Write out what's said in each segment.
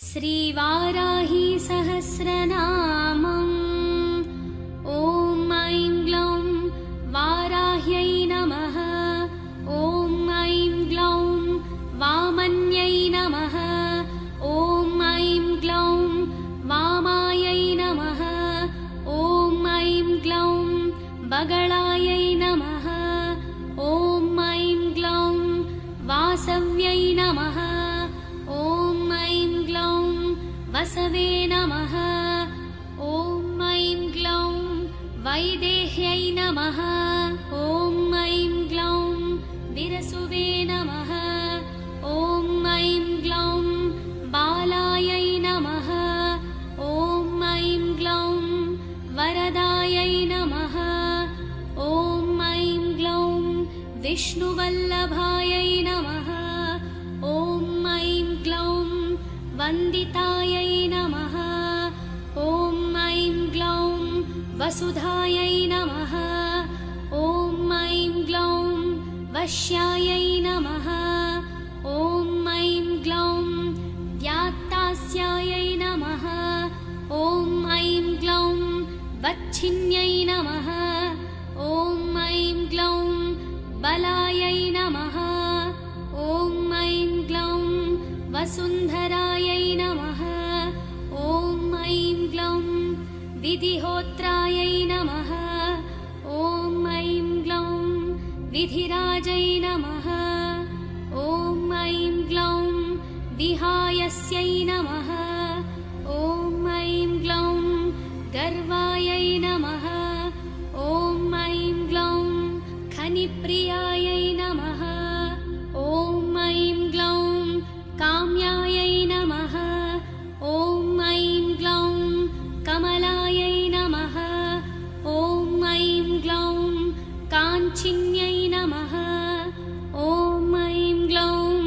श्रीवाराही सहस्रनामम्। ॐ ऐं ग्लौं वाराह्यै नमः। ॐ ऐं ग्लौं वामन्यै नमः। ॐ ऐं ग्लौं वामायै नमः। ॐ ऐं ग्लौं बगलायै नमः। ॐ ऐं ग्लौं वासव्यै नमः। ॐ ऐं ग्लौं वसवे नमः। ॐ ऐं ग्लौं वैदेह्यै नमः। ॐ ऐं ग्लौं विरसुवे नमः। ॐ ऐं ग्लौं बालायै नमः। ॐ ऐं ग्लौं वरदायै नमः। ॐ ऐं ग्लौं विष्णुवल्लभायै नमः। ॐ ऐं ग्लौं वन्दितायै नमः। ॐ ऐं ग्लौं वसुधायै नमः। ॐ ऐं ग्लौं वश्यायै नमः। ॐ ऐं ग्लौं व्यात्तास्यायै नमः। ॐ ऐं ग्लौं वच्छिन्यै नमः। ॐ ऐं ग्लौं बलायै नमः। ॐ ऐं ग्लौं वसुन्धरायै नमः। ॐ ऐं ग्लौं विधिहोत्रायै नमः। ॐ ऐं ग्लौं विधिराजै नमः। ॐ ऐं ग्लौं विहायस्यै नमः। ॐ ऐं ग्लौं गर्वायै नमः। ॐ ऐं ग्लौं खनिप्रियायै नमः। ॐ ऐं ग्लौं काम्यायै नमः। ॐ ऐं ग्लौं कमलायै नमः। ॐ ऐं ग्लौं काञ्चिन्यै नमः। ॐ ऐं ग्लौं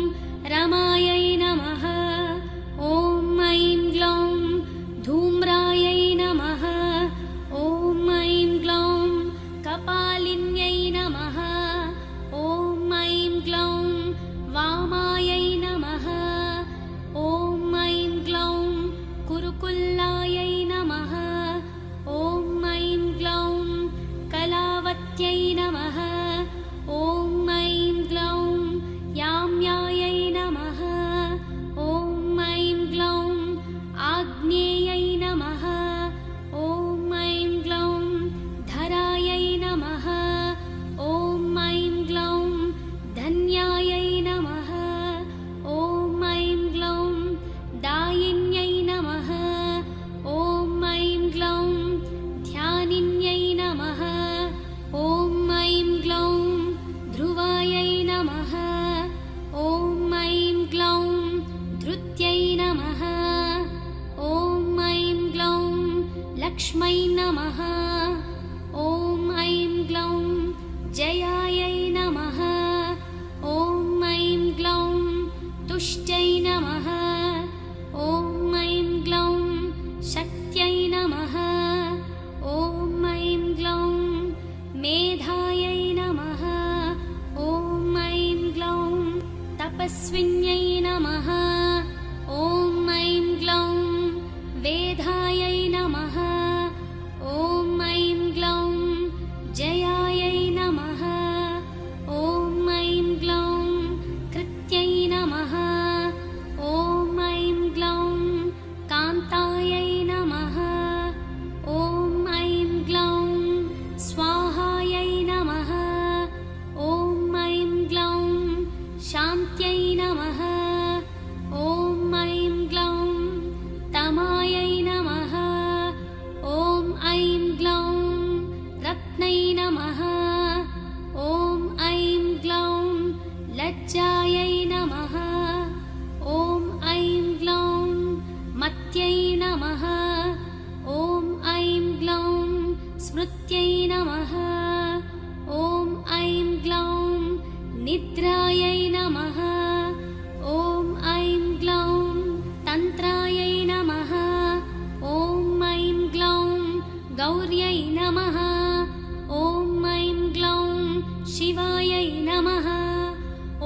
रमायै नमः। ॐ ऐं ग्लौं धूम्रायै नमः। ॐ ऐं ग्लौं कपालिन्यै नमः। ॐ ऐं ग्लौं वामायै नमः। ॐ ऐं ग्लौं कुरुकुल्लायै नमः। ॐ ऐं ग्लौं कलावत्यै नमः। ॐ ऐं ग्लौं याम्यायै नमः। ॐ ऐं ग्लौं आग्नेयै नमः। ॐ ऐं ग्लौं धरायै नमः। ॐ ऐं ग्लौं धन्यायै नमः। ॐ ऐं ग्लौं दायिन्यै नमः। ॐ ऐं ग्लौं ध्यानिन्यै नमः। ॐ ऐं ग्लौं ध्रुवायै नमः। ॐ ऐं ग्लौं धृत्यै नमः। ॐ ऐं ग्लौं लक्ष्मै नमः। ॐ ऐं ग्लौं जयायै नमः। ॐ ऐं ग्लौं तुष्ट्यै नमः। ॐ ऐं ग्लौं शक्त्यै नमः। ॐ ऐं ग्लौं मेधायै नमः। ॐ ऐं ग्लौं तपस्विन्यै नमः। ॐ ऐं ग्लौं वेधायै नमः। ॐ ऐं ग्लौं जयायै नमः। ॐ ऐं ग्लौं कृत्यै नमः। ॐ ऐं ग्लौं कान्तायै नमः। ॐ ऐं ग्लौं स्वाहायै नमः। ॐ ऐं ग्लौं शान्त्यै नमः। ॐ ऐं ग्लौं तमायै नमः। ॐ ऐं ग्लौं रत्नै नमः। ॐ ऐं ग्लौं लज्जायै नमः। ॐ ऐं ग्लौं मत्यै नमः। ॐ ऐं ग्लौं स्मृत्यै नमः। ॐ ऐं ग्लौं निद्रायै नमः। ॐ ऐं ग्लौं तन्त्रायै नमः। ॐ ऐं ग्लौं गौर्यै नमः। ॐ ऐं ग्लौं शिवायै नमः।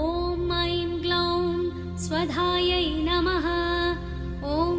ॐ ऐं ग्लौं स्वधायै नमः। ॐ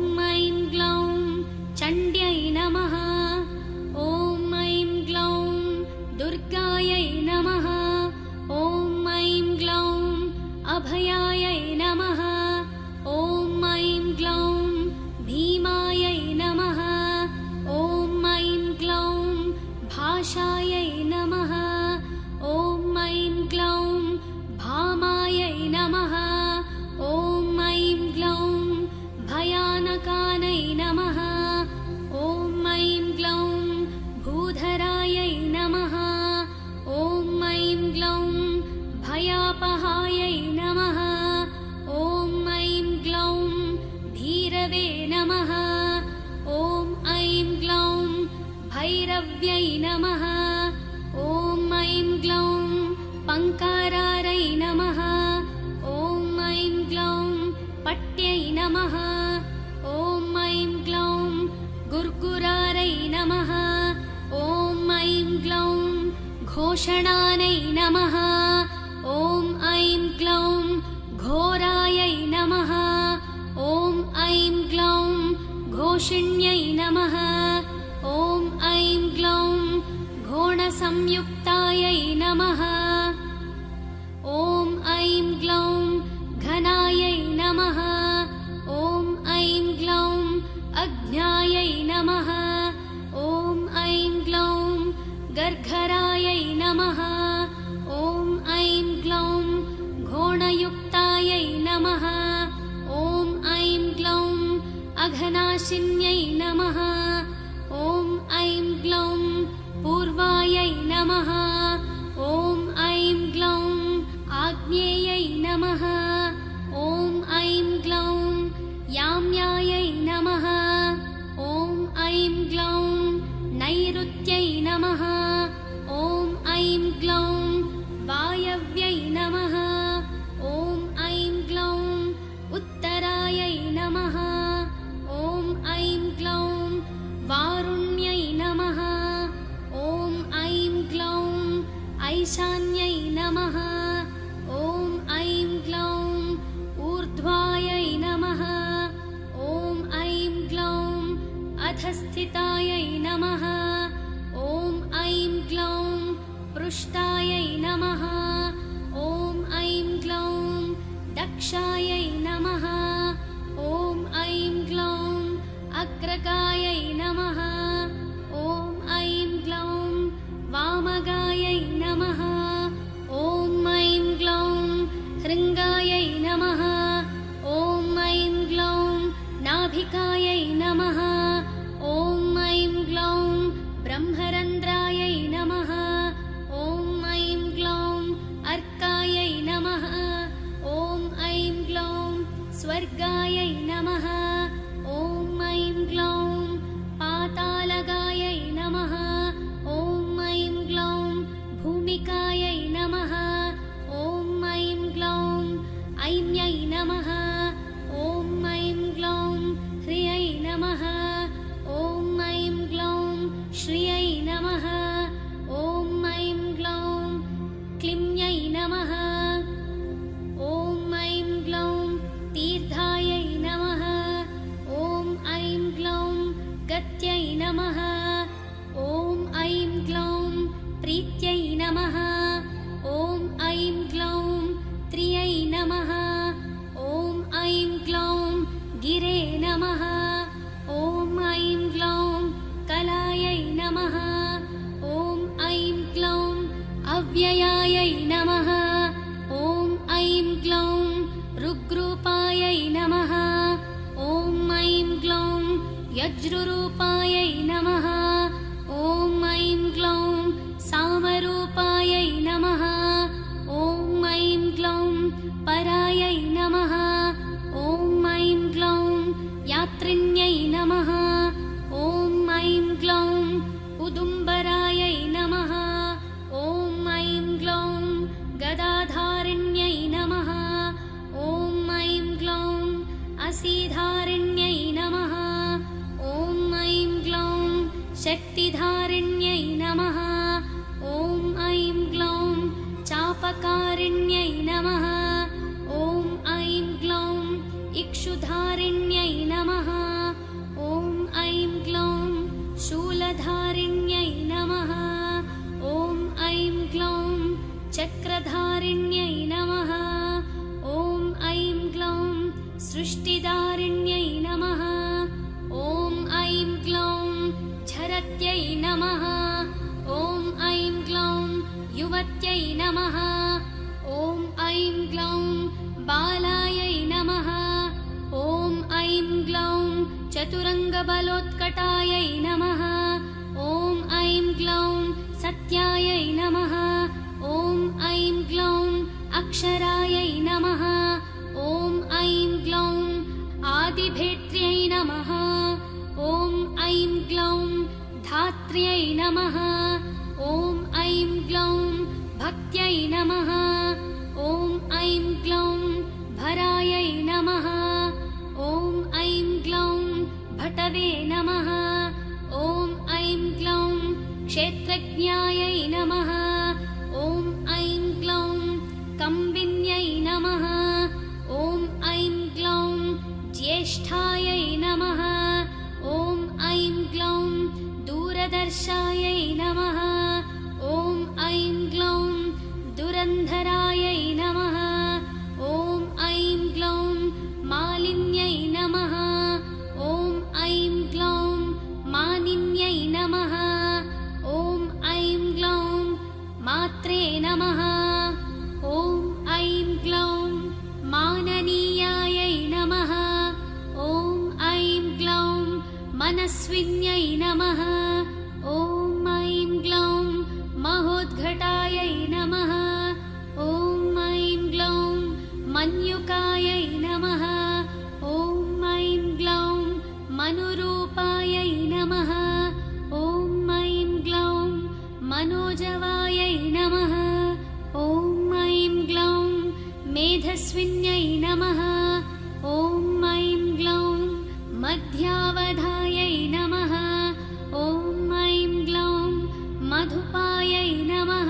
नमः। ॐ ऐं ग्लौं भैरव्यै नमः। ॐ ऐं ग्लौं पङ्कारारै नमः। ॐ ऐं ग्लौं पट्यै नमः। ॐ ऐं ग्लौं गुर्गुरारै नमः। ॐ ऐं ग्लौं घोषणानै नमः। ॐ ऐं ग्लौं घोरायै नमः। ॐ ऐं ग्लौं घोषिण्यै नमः। ॐ ऐं ग्लौं घोणसंयुक्तायै नमः। ॐ ऐं ग्लौं घनायै नमः। ॐ ऐं ग्लौं अज्ञायै नमः। ॐ ऐं ग्लौं गर्घरायै नमः। ॐ ऐं ग्लौं घोणयुक्तायै नमः। ॐ ऐं ग्लौं अघनाशिन्यै नमः। ॐ ऐं ग्लौं पूर्वायै नमः। ॐ ऐं ग्लौं आग्नेयै नमः। ॐ ऐं ग्लौं याम्यायै नमः। ॐ ऐं ग्लौं नैऋत्यै नमः। ॐ ऐं ग्लौं वायव्यै नमः। ॐ ऐं ग्लौं उत्तरायै नमः। ॐ ऐं ग्लौं वारुण्यै नमः। ॐ ऐं ग्लौं ऐशान्यै नमः। ॐ ऐं ग्लौं ऊर्ध्वायै नमः। ॐ ऐं ग्लौं अधस्थितायै नमः। ॐ ऐं ग्लौं पृष्ठायै नमः। ॐ ऐं ग्लौं दक्षायै नमः। ॐ ऐं ग्लौं अग्रगायै नमः। ॐ ऐं ग्लौं वामगायै नमः। ॐ ऐं ग्लौं हृङ्गायै नमः। ॐ ऐं ग्लौं नाभिकायै नमः। ॐ ऐं ग्लौं ब्रह्मरन्ध्रायै नमः। ॐ ऐं ग्लौं अर्कायै नमः। ॐ ऐं ग्लौं स्वर्गायै नमः। ॐ ऐं ग्लौं पातालगायै नमः। ॐ ऐं ग्लौं भूमिकायै नमः। ॐ ऐं ग्लौं ऐन्यै नमः। ॐ ऐं ग्लौं ह्रियै नमः। ॐ ऐं ग्लौं श्रियै नमः। ॐ ऐं ग्लौं क्लिम्यै नमः। ॐ ऐं ग्लौं तीर्थायै नमः। ॐ ऐं ग्लौं गत्यै नमः। ॐ ऐं ग्लौं प्रीत्यै नमः। ॐ ऐं ग्लौं त्रियै नमः। ॐ ऐं ग्लौं गिरे नमः। ॐ ऐं ग्लौं कलायै नमः। ॐ ऐं ग्लौं अव्ययायै नमः। ॐ ऐं ग्लौं ऋग्रूपायै नमः। ॐ ऐं ग्लौं यज्ञरूपायै नमः। ॐ ऐं ग्लौं सामरूपायै नमः। ॐ ऐं ग्लौं परायै नमः। ॐ ऐं ग्लौं यात्रिण्यै नमः। ॐ ऐं ग्लौं उदुम्बरायै नमः। ॐ ऐं ग्लौं गदाधारिण्यै नमः। ॐ ऐं ग्लौं असीधारिण्यै नमः। ॐ ऐं ग्लौं शक्तिधारिण्यै नमः। ॐ ऐं ग्लौं चापकारिण्यै नमः। ॐ ऐं ग्लौं इक्षुधारिण्यै नमः। ॐ ऐं ग्लौं शूलधारिण्यै नमः। ॐ ऐं ग्लौं चक्रधारिण्यै नमः। ॐ ऐं ग्लौं सृष्टिधारिण्यै नमः। ॐ ऐं ग्लौं झरत्यै नमः। ॐ ऐं ग्लौं युवत्यै नमः। ॐ ऐं ग्लौं बालायै नमः। ॐ ऐं ग्लौं चतुरङ्गबलोत्कटायै नमः। ॐ ऐं ग्लौं सत्यायै नमः। ॐ ऐं ग्लौं अक्षरायै नमः। ॐ ऐं ग्लौं आदिभेत्र्यै नमः। नमः ॐ ऐं ग्लौं भक्त्यै नमः ॐ ऐं ग्लौं भरायै नमः ॐ ऐं ग्लौं भटवे नमः ॐ ऐं ग्लौं क्षेत्रज्ञायै नमः ॐ ऐं ग्लौं कम्बिन्यै नमः ॐ ऐं ग्लौं ज्येष्ठायै नमः ॐ ऐं ग्लौं दूरदर्शायै नमः ॐ ऐं ग्लौं दुरन्धरायै नमः ॐ ऐं ग्लौं मालिन्यै नमः ॐ ऐं ग्लौं मानिन्यै नमः ॐ ऐं ग्लौं मात्रे नमः ॐ ऐं ग्लौं माननीयायै नमः ॐ ऐं ग्लौं मनस्विन्यै नमः ॐ ऐं ग्लौं महोद्घटायै नमः ॐ ऐं ग्लौं मन्युकायै नमः ॐ ऐं ग्लौं मनुरूपायै नमः ॐ ऐं ग्लौं मनोजवायै नमः ॐ ऐं ग्लौं मेधस्विन्यै नमः ॐ ऐं ग्लौं मध्यावधायै नमः ॐ ऐं ग्लौं मधुपायै नमः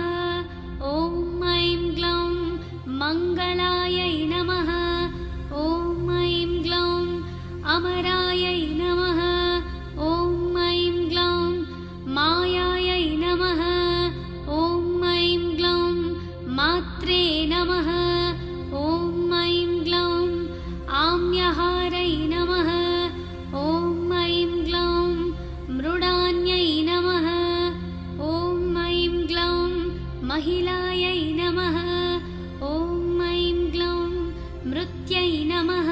ॐ ऐं ग्लौं मङ्गलायै नमः ॐ ऐं ग्लौं अमरायै नमः ॐ ऐं ग्लौं मायायै नमः ॐ ऐं ग्लौं मात्रे नमः ॐ ऐं ग्लौं आम्यहारै नमः ॐ ऐं ग्लौं मृडान्यै नमः ॐ ऐं ग्लौं महिलायै नमः ॐ ऐं ग्लौं मृत्यै नमः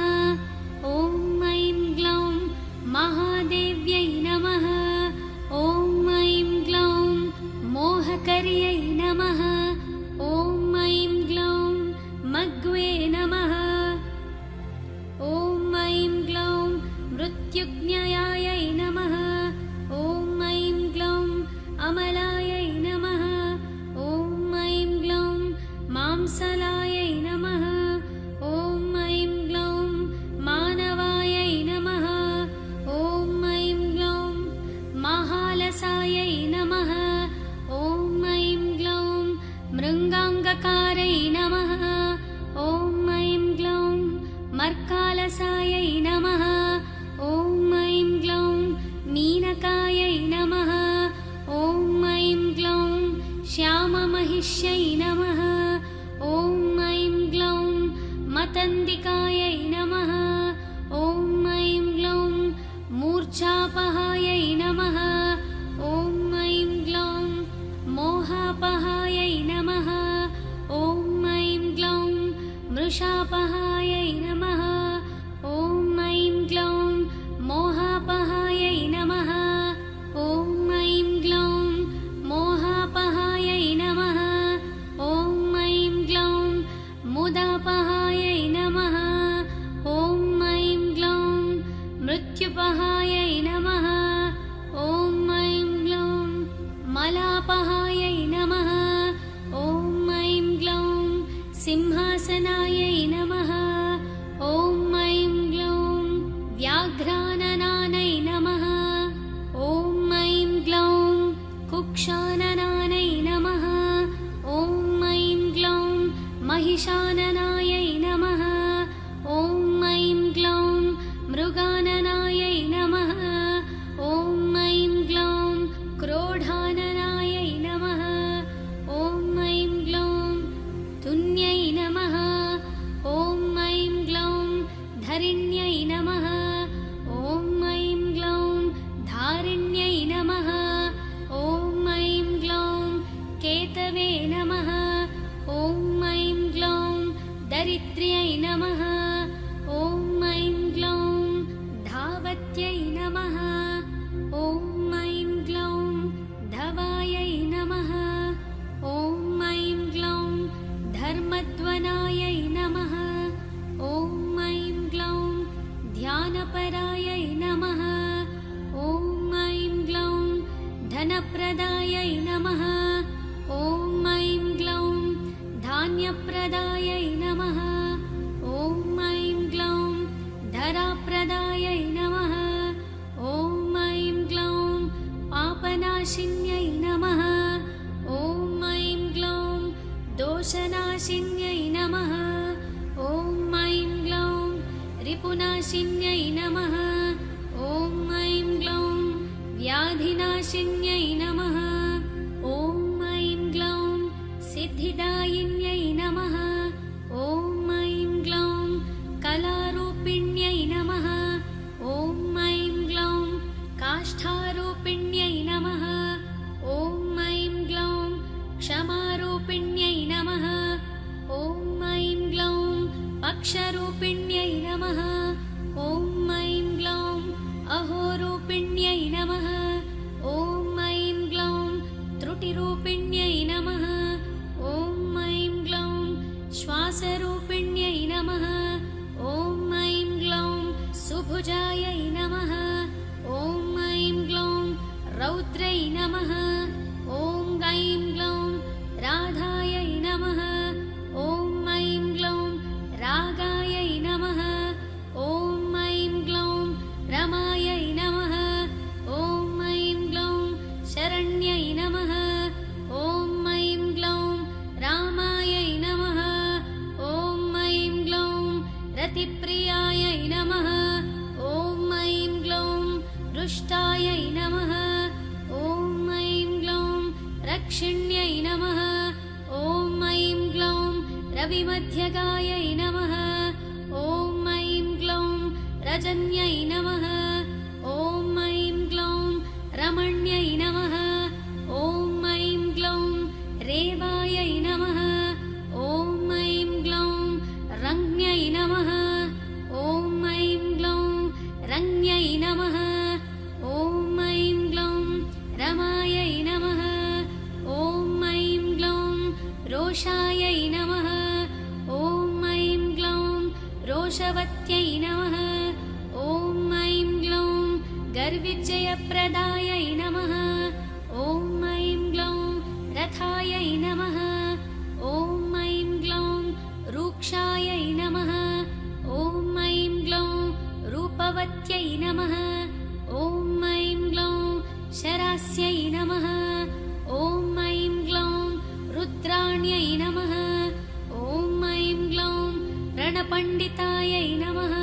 ॐ ऐं ग्लौं महादेव्यै नमः ॐ ऐं ग्लौं मोहकर्यै नमः ॐ ऐं ग्लौं मग्वे नमः ॐ ऐं ग्लौं मृत्युज्ञयायै नमः ॐ ऐं ग्लौं अमलायै नमः ॐ ऐं ग्लौं मांसलायै नमः ॐ ऐं ग्लौं मानवायै नमः ॐ ऐं ग्लौं महालसायै नमः ॐ ऐं ग्लौं मृङ्गाङ्गकारै नमः ॐ ऐं ग्लौं मर्कालसायै नमः ॐ ऐं ग्लौं मीनकायै नमः ॐ ऐं ग्लौं श्याममहिष्यै नमः ॐ ऐं ग्लौं मतन्दिकायै नमः ॐ ऐं ग्लौं मूर्च्छापहायै नमः ॐ ऐं ग्लौं मोहापहायै नमः ॐ ऐं ग्लौं मृषापहायै नमः ॐ ऐं ग्लौं मोहापहायै नमः ॐ ऐं ग्लौं मोहापहायै नमः ॐ ऐं ग्लौं मुदापहायै नमः ॐ ऐं ग्लौं मृत्युपहायै नमः ॐ ऐं ग्लौं मलापहायै नमः ॐ ऐं ग्लौं सिंहासनायै नमः ॐ ऐं ग्लौं व्याघ्राननानै नमः ॐ ऐं ग्लौं कुक्षाननानै नमः ॐ ऐं ग्लौं महिषाननायै नमः ॐ ऐं ग्लौं मृगाननायै नमः ॐ ऐं ग्लौं क्रोधाननायै नमः ॐ ऐं ग्लौं तुन्यै नमः ॐ ऐं ग्लौं धरिण्यै नमः ॐ ऐं ग्लौं धारिण्यै नमः ॐ ऐं ग्लौं केतवे नमः ॐ ऐं ग्लौं रुष्टायै नमः। ॐ ऐं ग्लौं रक्षिण्यै नमः। ॐ ऐं ग्लौं रविमध्यगायै नमः। ॐ ऐं ग्लौं रजन्यै नमः। ॐ ऐं ग्लौं रमण्यै नमः। ॐ ऐं ग्लौं रेवायै नमः। ॐ ऐं ग्लौं रङ्ग्यै नमः। ॐ ऐं ग्लौं रङ्ग्यै नमः। ॐ ऐं ग्लौं रमायै नमः। ॐ ऐं ग्लौं रोषायै नमः। ॐ ऐं ग्लौं रोषवत्यै नमः। ॐ ऐं ग्लौं गर्विजयप्रदायै नमः। ॐ ऐं ग्लौं रथायै नमः। ॐ ऐं ग्लौं रूक्षायै नमः। ॐ ऐं ग्लौं रूपवत्यै नमः। ॐ ऐं ग्लौं शरास्यै नमः। ॐ ऐं ग्लौं रुद्राण्यै नमः। ॐ ऐं ग्लौं रणपण्डितायै नमः।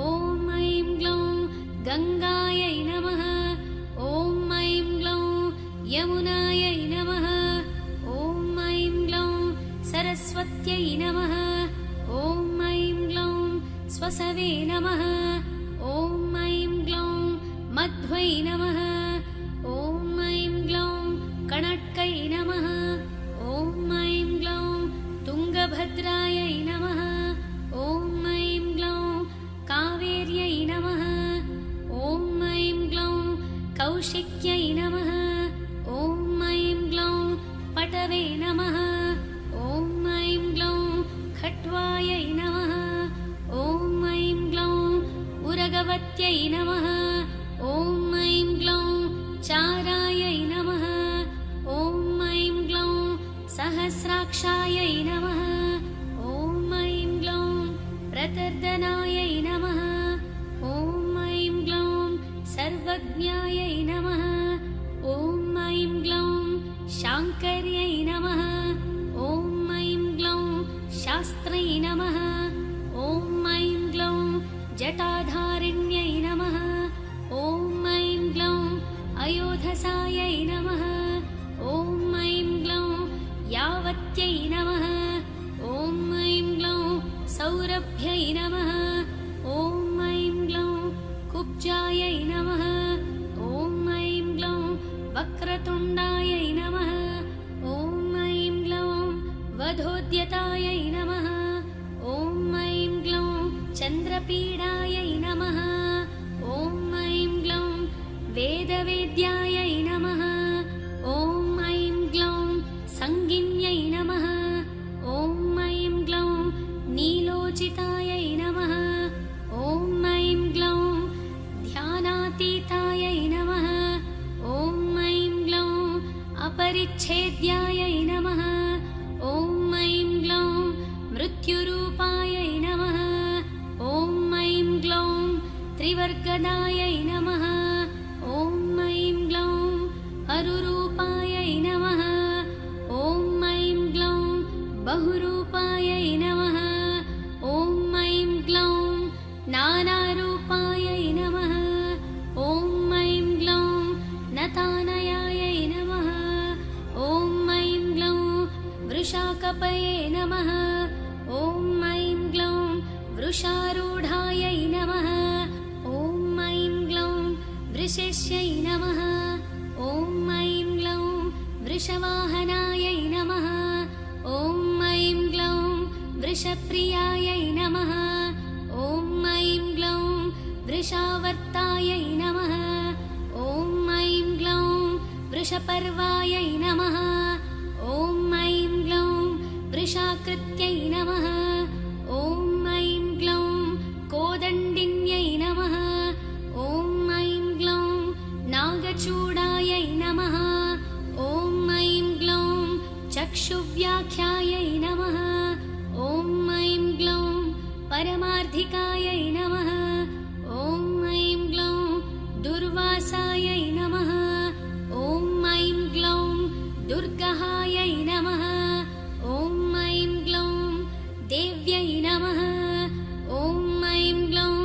ॐ ऐं ग्लौं गङ्गायै नमः। ॐ ऐं ग्लौं यमुनायै नमः। ॐ ऐं ग्लौं सरस्वत्यै नमः। ॐ ऐं ग्लौं स्वसवे नमः। ॐ ऐं ग्लौं मध्वै नमः। ॐ ऐं ग्लौं कणट्कै नमः। ॐ ऐं ग्लौं तुङ्गभद्रायै नमः। ॐ ऐं ग्लौं कावेर्यै नमः। ॐ ऐं ग्लौं कौशिक्यै नमः। ॐ ऐं ग्लौं पटवे नमः। ॐ ऐं ग्लौं खट्वायै नमः। ॐ ऐं ग्लौं उरगवत्यै नमः। ॐ ऐं ग्लौं चारायै नमः। ॐ ऐं ग्लौं सहस्राक्षायै नमः। ॐ ऐं ग्लौं प्रतर्दनायै नमः। ॐ ऐं ग्लौं सर्वज्ञायै नमः। ॐ ऐं ग्लौं शाङ्कर्यै नमः। ॐ ऐं ग्लौं शास्त्रै नमः। ॐ ऐं ग्लौं जटाधारिण्यै नमः। ॐ ऐं ग्लौं अयोधसायै नमः। ॐ ऐं ग्लौं यावत्यै नमः। ॐ ऐं ग्लौं सौरभ्यै नमः। ॐ ऐं ग्लौं कुब्जायै नमः। ॐ ऐं ग्लौं वक्रतुण्डायै नमः। ॐ ऐं ग्लौं वधोद्यतायै नमः। ॐ ऐं ग्लौं चन्द्रपीडायै नमः। ॐ ऐं ग्लौं वेदवेद्यायै नमः। ॐ ऐं ग्लौं सङ्गिन्यै नमः। ॐ ऐं ग्लौं नीलोचितायै नमः। ॐ ऐं ग्लौं ध्यानातीतायै नमः। ॐ ऐं ग्लौं अपरिच्छेद्यायै नमः। ॐ ऐं ग्लौं मृत्युरूपायै नमः। ॐ ऐं ग्लौं त्रिवर्गदायै नमः। ॐ ऐं ग्लौं अरुरूपायै नमः। ॐ ऐं ग्लौं बहुरूपायै नमः। ॐ ऐं ग्लौं नानारूपायै नमः। ॐ ऐं ग्लौं नतानयायै नमः। ॐ ऐं ग्लौं वृषाकपये नमः। ॐ ऐं ग्लौं वृषारूढायै नमः। ॐ ऐं ग्लौं वृषेश्यै नमः। ॐ ऐं ग्लौं वृषवाहनायै नमः। ॐ ऐं ग्लौं वृषप्रियायै नमः। ॐ ऐं ग्लौं वृषावर्तायै नमः। ॐ ऐं ग्लौं वृषपर्वायै नमः। ॐ ऐं ग्लौं वृषाकृत्यै नमः। ॐ ऐं ग्लौं कोदण्डिन्यै नमः। ॐ ऐं ग्लौं नागचूडायै नमः। ॐ ऐं ग्लौं चक्षुव्याख्यायै नमः। ॐ ऐं ग्लौं परमार्थिकायै नमः। ॐ ऐं ग्लौं दुर्वासायै नमः। ॐ ऐं ग्लौं दुर्गहायै नमः। ॐ ऐं ग्लौं देव्यै नमः। ॐ ऐं ग्लौं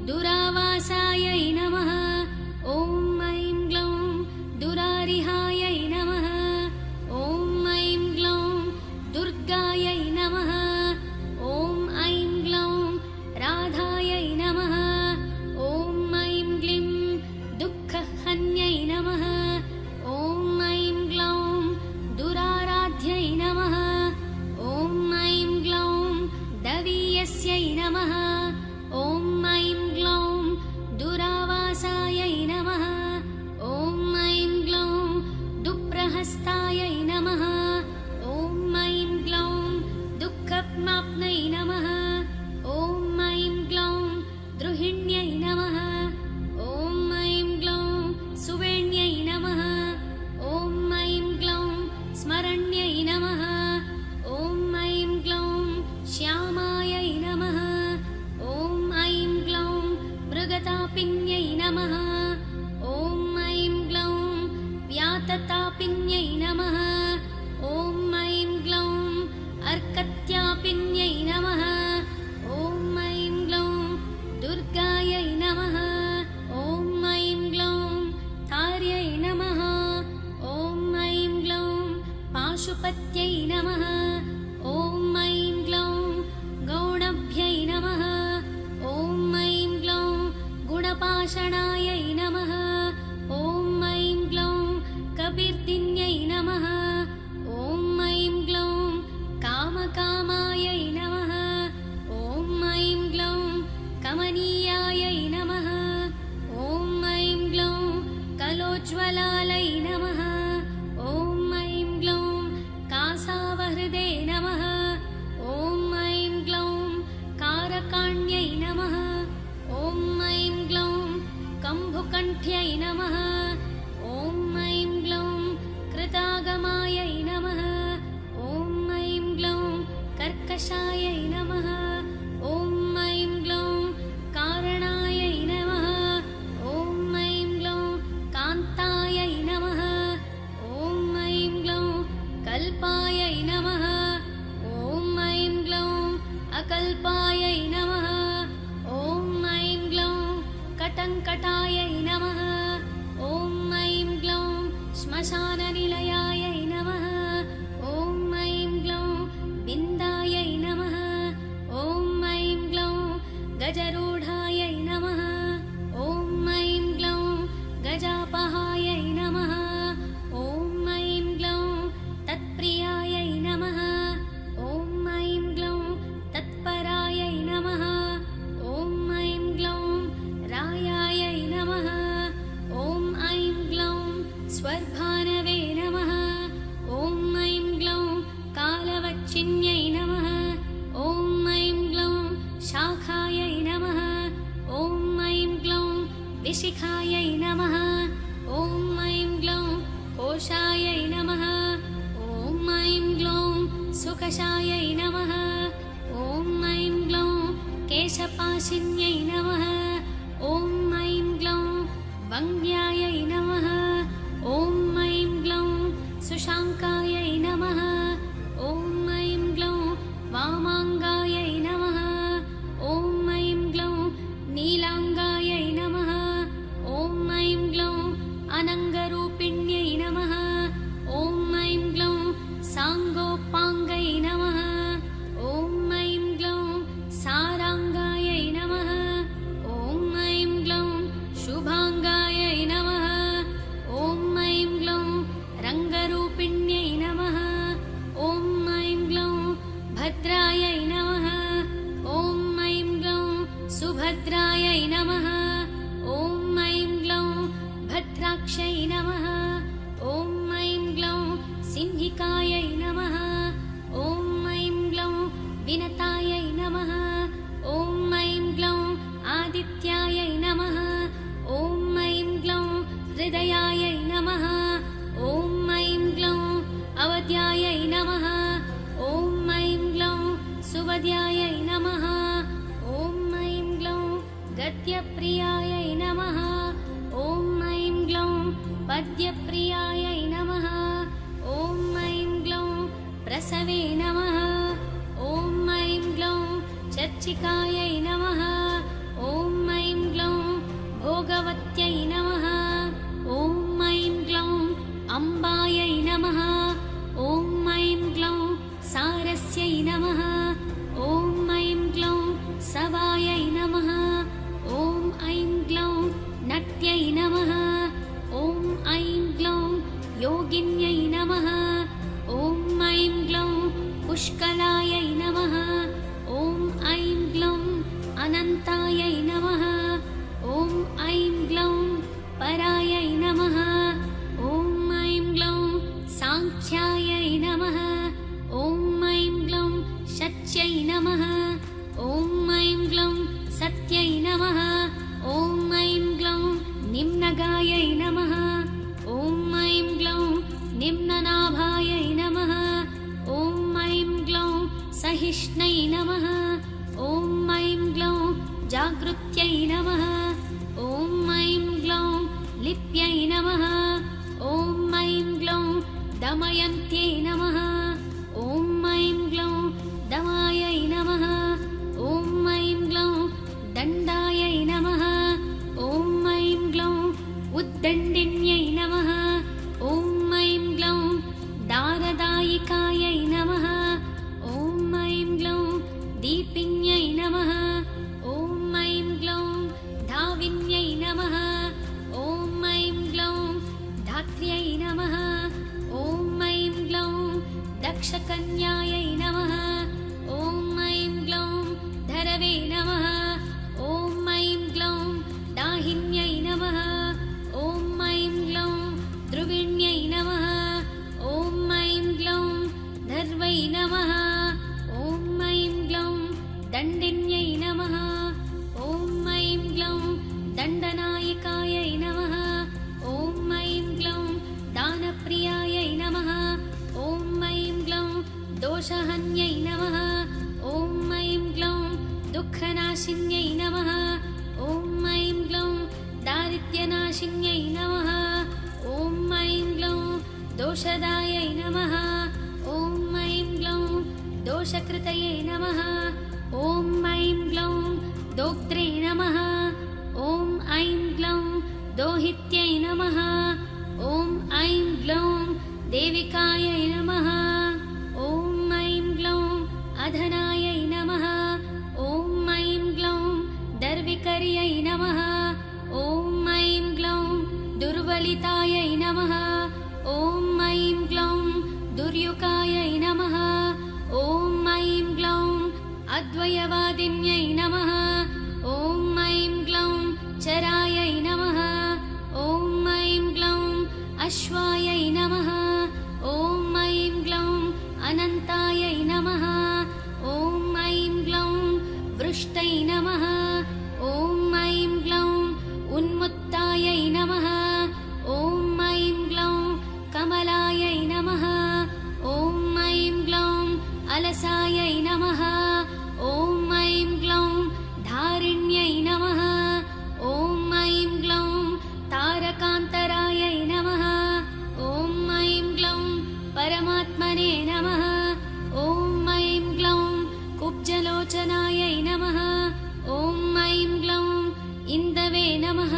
दुरावासायै नमः। दुःखहस्तायै नमः। ॐ ऐं ग्लौं दुःखप्माप्नै नमः। ॐ ऐं ग्लौं द्रुहिण्यै नमः। ॐ ऐं ग्लौं सुवेण्यै नमः। ॐ ऐं ग्लौं स्मरण्यै नमः। ॐ ऐं ग्लौं श्यामायै नमः। ॐ ऐं ग्लौं मृगतापिन्यै नमः। ॐ ऐं ग्लौं व्याततापिन्यै नमः। ॐ ऐं ग्लौं अर्कत्यापिन्यै नमः। ॐ ऐं ग्लौं दुर्गायै नमः। ॐ ऐं ग्लौं तार्यै नमः। ॐ ऐं ग्लौं पाशुपत्यै नमः। ॐ ऐं ग्लौं गौणभ्यै नमः। ॐ ऐं ग्लौं गुणपाषणायै नमः। ॐ ऐं ग्लौं कपिर्दिन्यै नमः। ॐ ऐं ग्लौं कामकामायै नमः। ॐ ऐं ग्लौं कमनीयायै नमः। ॐ ऐं ग्लौं कलोज्ज्वलायै नमः। ॐ ऐं ग्लौं कासावहृदे नमः। ॐ ऐं ग्लौं कारकाण्यै नमः। ॐ ऐं ग्लौं कम्भुकण्ठ्यै नमः। ॐ ऐं ग्लौं कृतागमायै नमः। ॐ ऐं ग्लौं कर्कशायै नमः। ॐ ऐं ग्लौं कारणायै नमः। ॐ ऐं ग्लौं कान्तायै नमः। ॐ ऐं ग्लौं कल्पायै नमः। ॐ ऐं ग्लौं अकल्पायै नमः। ॐ ऐं ग्लौं कटङ्कटायै नमः। ॐ ऐं ग्लौं श्मशाननिलयायै नमः। ॐ ऐं ग्लौं बिन्दायै नमः। ॐ ऐं ग्लौं गजरूढायै नमः। ॐ ऐं ग्लौं गजापहायै नमः। ॐ ऐं ग्लौं तत्प्रियायै नमः। ॐ ऐं ग्लौं तत्परायै नमः। ॐ ऐं ग्लौं रायायै नमः। ॐ ऐं ग्लौं स्वर्भानवे नमः। ॐ ऐं ग्लौं कालवच्चिन्यै नमः। ॐ ऐं ग्लौं शाखायै नमः। ॐ ऐं ग्लौं विशिखायै नमः। ॐ ऐं ग्लौं कोशायै नमः। ॐ ऐं ग्लौं सुकषायै नमः। ॐ ऐं ग्लौं केशपाशिन्यै नमः। ॐ ऐं ग्लौं वङ्ग्यायै नमः। ॐ ऐं ग्लौं सुशाङ्कायै नमः। ॐ ऐं ग्लौं वामाङ्गायै नमः। ॐ ऐं ग्लौं नीलाङ्गायै नमः। ॐ ऐं ग्लौं अनङ्गरूपिण्यै नमः। ॐ ऐं ग्लौं साङ्गोपाङ्गै नमः। ॐ ऐं ग्लौं साराङ्गायै नमः। ॐ ऐं ग्लौं शुभाङ्गायै नमः। ॐ ऐं ग्लौं रङ्गरूपिण्यै नमः। ॐ ऐं ग्लौं भद्रायै नमः। ॐ ऐं ग्लौं सुभद्रायै नमः। ॐ ऐं ग्लौं भद्राक्षै नमः। ॐ ऐं ग्लौं सिंहिकायै नमः। ॐ ऐं ग्लौं विनतायै नमः। ॐ ऐं ग्लौं आदित्यायै नमः। ॐ ऐं ग्लौं हृदयायै नमः। ॐ ऐं ग्लौं अवद्यायै नमः। ॐ ऐं ग्लौं सुवद्यायै नमः। ॐ ऐं ग्लौं गद्यप्रियायै नमः। ॐ ऐं ग्लौं पद्यप्रियायै नमः। ॐ ऐं ग्लौं प्रसवे नमः। ॐ ऐं ग्लौं चर्चिकायै नमः। ॐ ऐं ग्लौं भोगवत्यै नमः। ॐ ऐं ग्लौं अम्बायै नमः। ॐ ऐं ग्लौं सारस्यै नमः। ॐ ऐं ग्लौं सवायै नमः। ॐ ऐं ग्लौं नट्यै नमः। ॐ ऐं ग्लौं योगिन्यै नमः। ॐ ऐं ग्लौं पुष्कलायै नमः। ॐ ऐं ग्लौं अनन्तायै नमः। ॐ ऐं ग्लौं दीर्घायै नमः। ॐ ऐं ग्लौं निम्ननाभायै नमः। ॐ ऐं ग्लौं सहिष्ण्यै नमः। ॐ ऐं ग्लौं जागृत्यै नमः। ॐ ऐं ग्लौं लिप्यै नमः। ॐ ऐं ग्लौं दमयन्त्यै नमः। ॐ ऐं ग्लौं दमायै नमः। ॐ ऐं ग्लौं दण्डायै नमः। ॐ ऐं ग्लौं उद्दण्डिन्यै नमः। ॐ ऐं ग्लौं दारदायिकायै नमः। ॐ ऐं ग्लौं दीपिन्यै नमः। ॐ ऐं ग्लौं धाविन्यै नमः। ॐ ऐं ग्लौं धात्र्यै नमः। ॐ ऐं ग्लौं दक्षकन्यायै नमः। ॐ ऐं ग्लौं धरवे नमः। ॐ ऐं ग्लौं दाहिन्यै नमः। ॐ ऐं ग्लौं द्रुविण्यै नमः। ॐ ऐं ग्लौं धर्वै नमः। ॐ ऐं ग्लौं दण्डिन्यै नमः। ॐ ऐं ग्लौं दण्डनायिकायै नमः। ॐ ऐं ग्लौं दानप्रियायै नमः। ॐ ऐं ग्लौं दोषहन्यै नमः। ॐ ऐं ग्लौं दुःखनाशिन्यै नमः। ॐ ऐं ग्लौं दारिद्र्यनाशिन्यै नमः। ॐ ऐं ग्लौं दोषदायै नमः। ॐ ऐं ग्लौं दोषकृतये नमः। ॐ ऐं ग्लौं दोक्त्रे नमः। ॐ ऐं ग्लौं दोहित्यै नमः। ॐ ऐं ग्लौं देविकायै नमः। ॐ ऐं ग्लौं अधनायै नमः। ॐ ऐं ग्लौं दर्विकर्यै नमः। ॐ ऐं ग्लौं दुर्वलितायै नमः। ॐ ऐं ग्लौं दुर्युकायै नमः। ॐ ऐं ग्लौं अद्वयवादिन्यै नमः। ॐ ऐं ग्लौं चरायै नमः। ॐ ऐं ग्लौं अश्वायै नमः। ॐ ऐं ग्लौं अनन्तायै नमः। ॐ ऐं ग्लौं वृष्टै नमः। ॐ ऐं ग्लौं उन्मुत्तायै नमः। ॐ ऐं ग्लौं कमलायै नमः। ॐ ऐं ग्लौं अलसायै नमः। ॐ ऐं ग्लौं धारिण्यै नमः। ॐ ऐं ग्लौं तारकान्तरायै नमः। ॐ ऐं ग्लौं परमात्मने नमः। ॐ ऐं ग्लौं कुब्जलोचनायै नमः। ॐ ऐं ग्लौं इन्दवे नमः।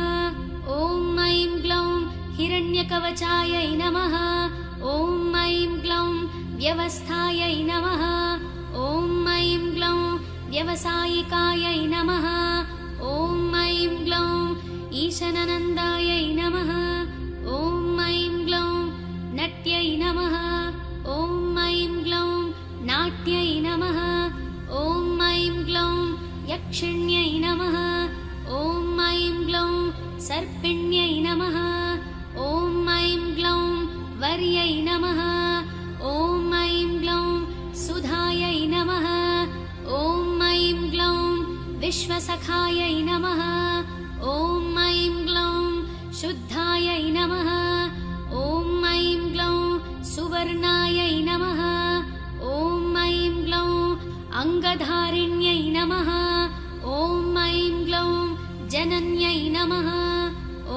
ॐ ऐं ग्लौं हिरण्यकवचायै नमः। ॐ ऐं ग्लौं व्यवस्थायै नमः। ॐ ऐं ग्लौं व्यवसायिकायै नमः। ॐ ऐं ग्लौं ईशननन्दायै नमः। ॐ ऐं ग्लौं नट्यै नमः। ॐ ऐं ग्लौं नाट्यै नमः। ॐ ऐं ग्लौं यक्षिण्यै नमः। ॐ ऐं ग्लौं सर्पिण्यै नमः। ॐ ऐं ग्लौं वर्यै नमः। ॐ ऐं ग्लौं सुधायै नमः। ॐ ऐं ग्लौं विश्वसखायै नमः। ॐ ऐं ग्लौं शुद्धायै नमः। ॐ ऐं ग्लौं सुवर्णायै नमः। ॐ ऐं ग्लौं अङ्गधारिण्यै नमः। ॐ ऐं ग्लौं जनन्यै नमः।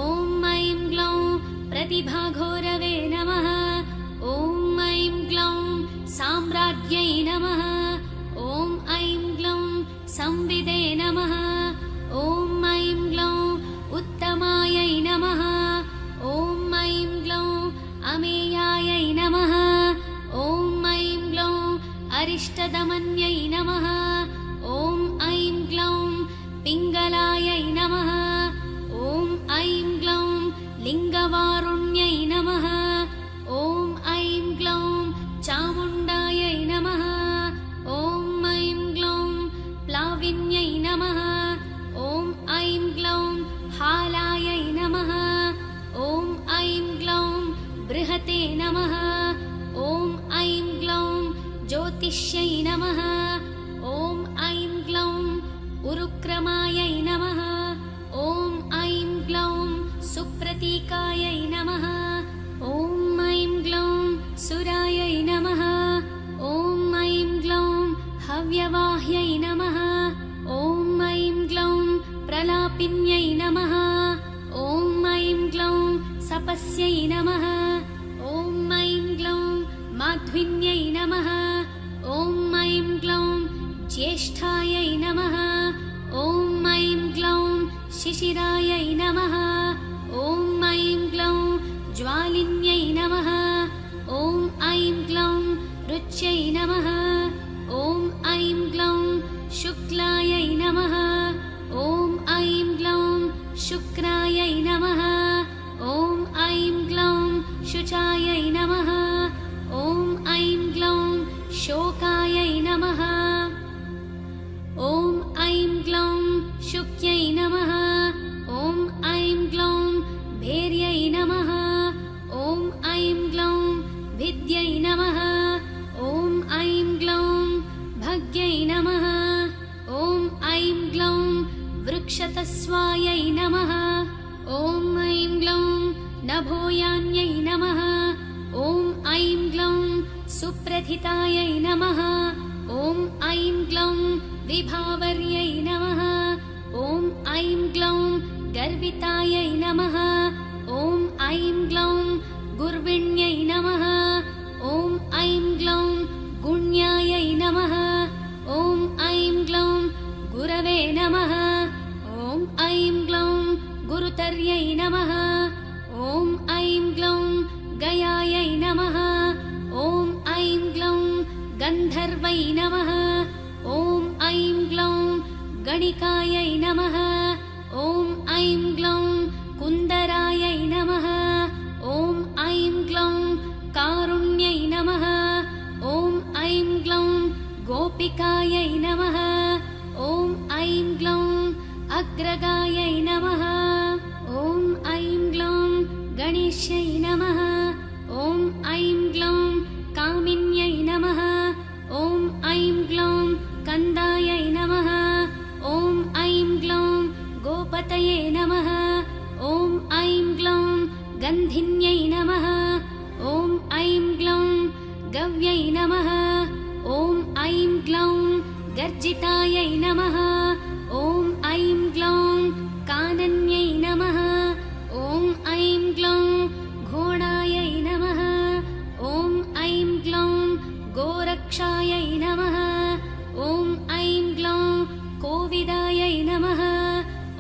ॐ ऐं ग्लौं प्रतिभाघोरवे नमः। ॐ ऐं ग्लौं साम्राज्ञै नमः। ॐ ऐं ग्लौं संविदे नमः। ॐ ऐं ग्लौं उत्तमायै नमः। ॐ ऐं ग्लौं अमेयायै नमः। ॐ ऐं ग्लौं अरिष्टदमन्यै नमः। ॐ ऐं ग्लौं पिङ्गलायै नमः। ॐ ऐं ग्लौं लिङ्गवारुण्यै नमः। ॐ ऐं ग्लौं चामुण्डायै नमः। ॐ ऐं ग्लौं प्लाविन्यै नमः। ॐ ऐं ग्लौं हालायै नमः। ॐ ऐं ग्लौं बृहते नमः। ॐ ऐं ग्लौं ज्योतिष्यै नमः। ॐ प्रतीकायै नमः। ॐ ऐं ग्लौं सुरायै नमः। ॐ ऐं ग्लौं हव्यवाह्यै नमः। ॐ ऐं ग्लौं प्रलापिन्यै नमः। ॐ ऐं ग्लौं सपस्यै नमः। ॐ ऐं ग्लौं माध्विन्यै नमः। ॐ ऐं ग्लौं ज्येष्ठायै नमः। ॐ ऐं ग्लौं शिशिरायै नमः। ॐ ऐं ग्लौं ज्वालिन्यै नमः। ॐ ऐं ग्लौं रुच्यै नमः। ॐ ऐं ग्लौं शुक्लायै नमः। ॐ ऐं ग्लौं शुक्रायै नमः। ॐ ऐं ग्लौं शुचायै नमः। ॐ ऐं ग्लौं शोकायै नमः। ॐ ऐं ग्लौं शुक्यै नमः। ॐ ऐं ग्लौं भैर्यै नमः। ॐ ऐं ग्लौं भिद्यै नमः। ॐ ऐं ग्लौं भग्यै नमः। ॐ ऐं ग्लौं वृक्षतस्वायै नमः। ॐ ऐं ग्लौं नभोयान्यै नमः। ॐ ऐं ग्लौं सुप्रथितायै नमः। ॐ ऐं ग्लौं विभावर्यै नमः। ॐ ऐं ग्लौं गर्वितायै नमः। ॐ ऐं ग्लौं गुर्विण्यै नमः। ॐ ऐं ग्लौं गुण्यायै नमः। ॐ ऐं ग्लौं गुरवे नमः। ॐ ऐं ग्लौं गुरुतर्यै नमः। ॐ ऐं ग्लौं गयायै नमः। ॐ ऐं ग्लौं गन्धर्वै नमः। ॐ ऐं ग्लौं गणिकायै नमः। ॐ ऐं ग्लौं कुन्दरायै नमः। ॐ ऐं ग्लौं कारुण्यै नमः। ॐ ऐं ग्लौं गोपिकायै नमः। ॐ ऐं ग्लौं अग्रगायै नमः। ॐ ऐं ग्लौं गणेश्यै नमः। ॐ ऐं ग्लौं कामिन्यै नमः। ॐ ऐं ग्लौं कन्दायै नमः। ॐ ऐं ग्लौं गोपतये नमः। ॐ ऐं ग्लौं गन्धिन्यै नमः। ॐ ऐं ग्लौं गव्यै नमः। ॐ ऐं ग्लौं गर्जितायै नमः। ॐ ऐं ग्लौं कानन्यै नमः। ॐ ऐं ग्लौं घोणायै नमः। ॐ ऐं ग्लौं गोरक्षायै नमः। ॐ ऐं ग्लौं कोविदायै नमः।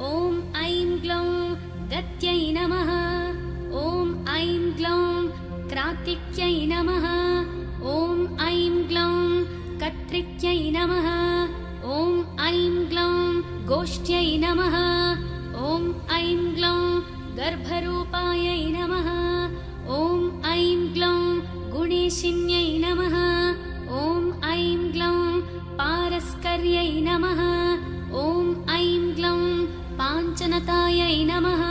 ॐ ऐं ग्लौं गत्यै नमः। ॐ ऐं ग्लौं क्रातिक्यै नमः। ॐ ऐं ग्लौं कत्रिक्यै नमः। ॐ ऐं ग्लौं गोष्ठ्यै नमः। ॐ ऐं ग्लौं गर्भरूपायै नमः। ॐ ऐं ग्लौं गुणेशिन्यै नमः। ॐ ऐं ग्लौं पारस्कर्यै नमः। ॐ ऐं ग्लौं पाञ्चनतायै नमः।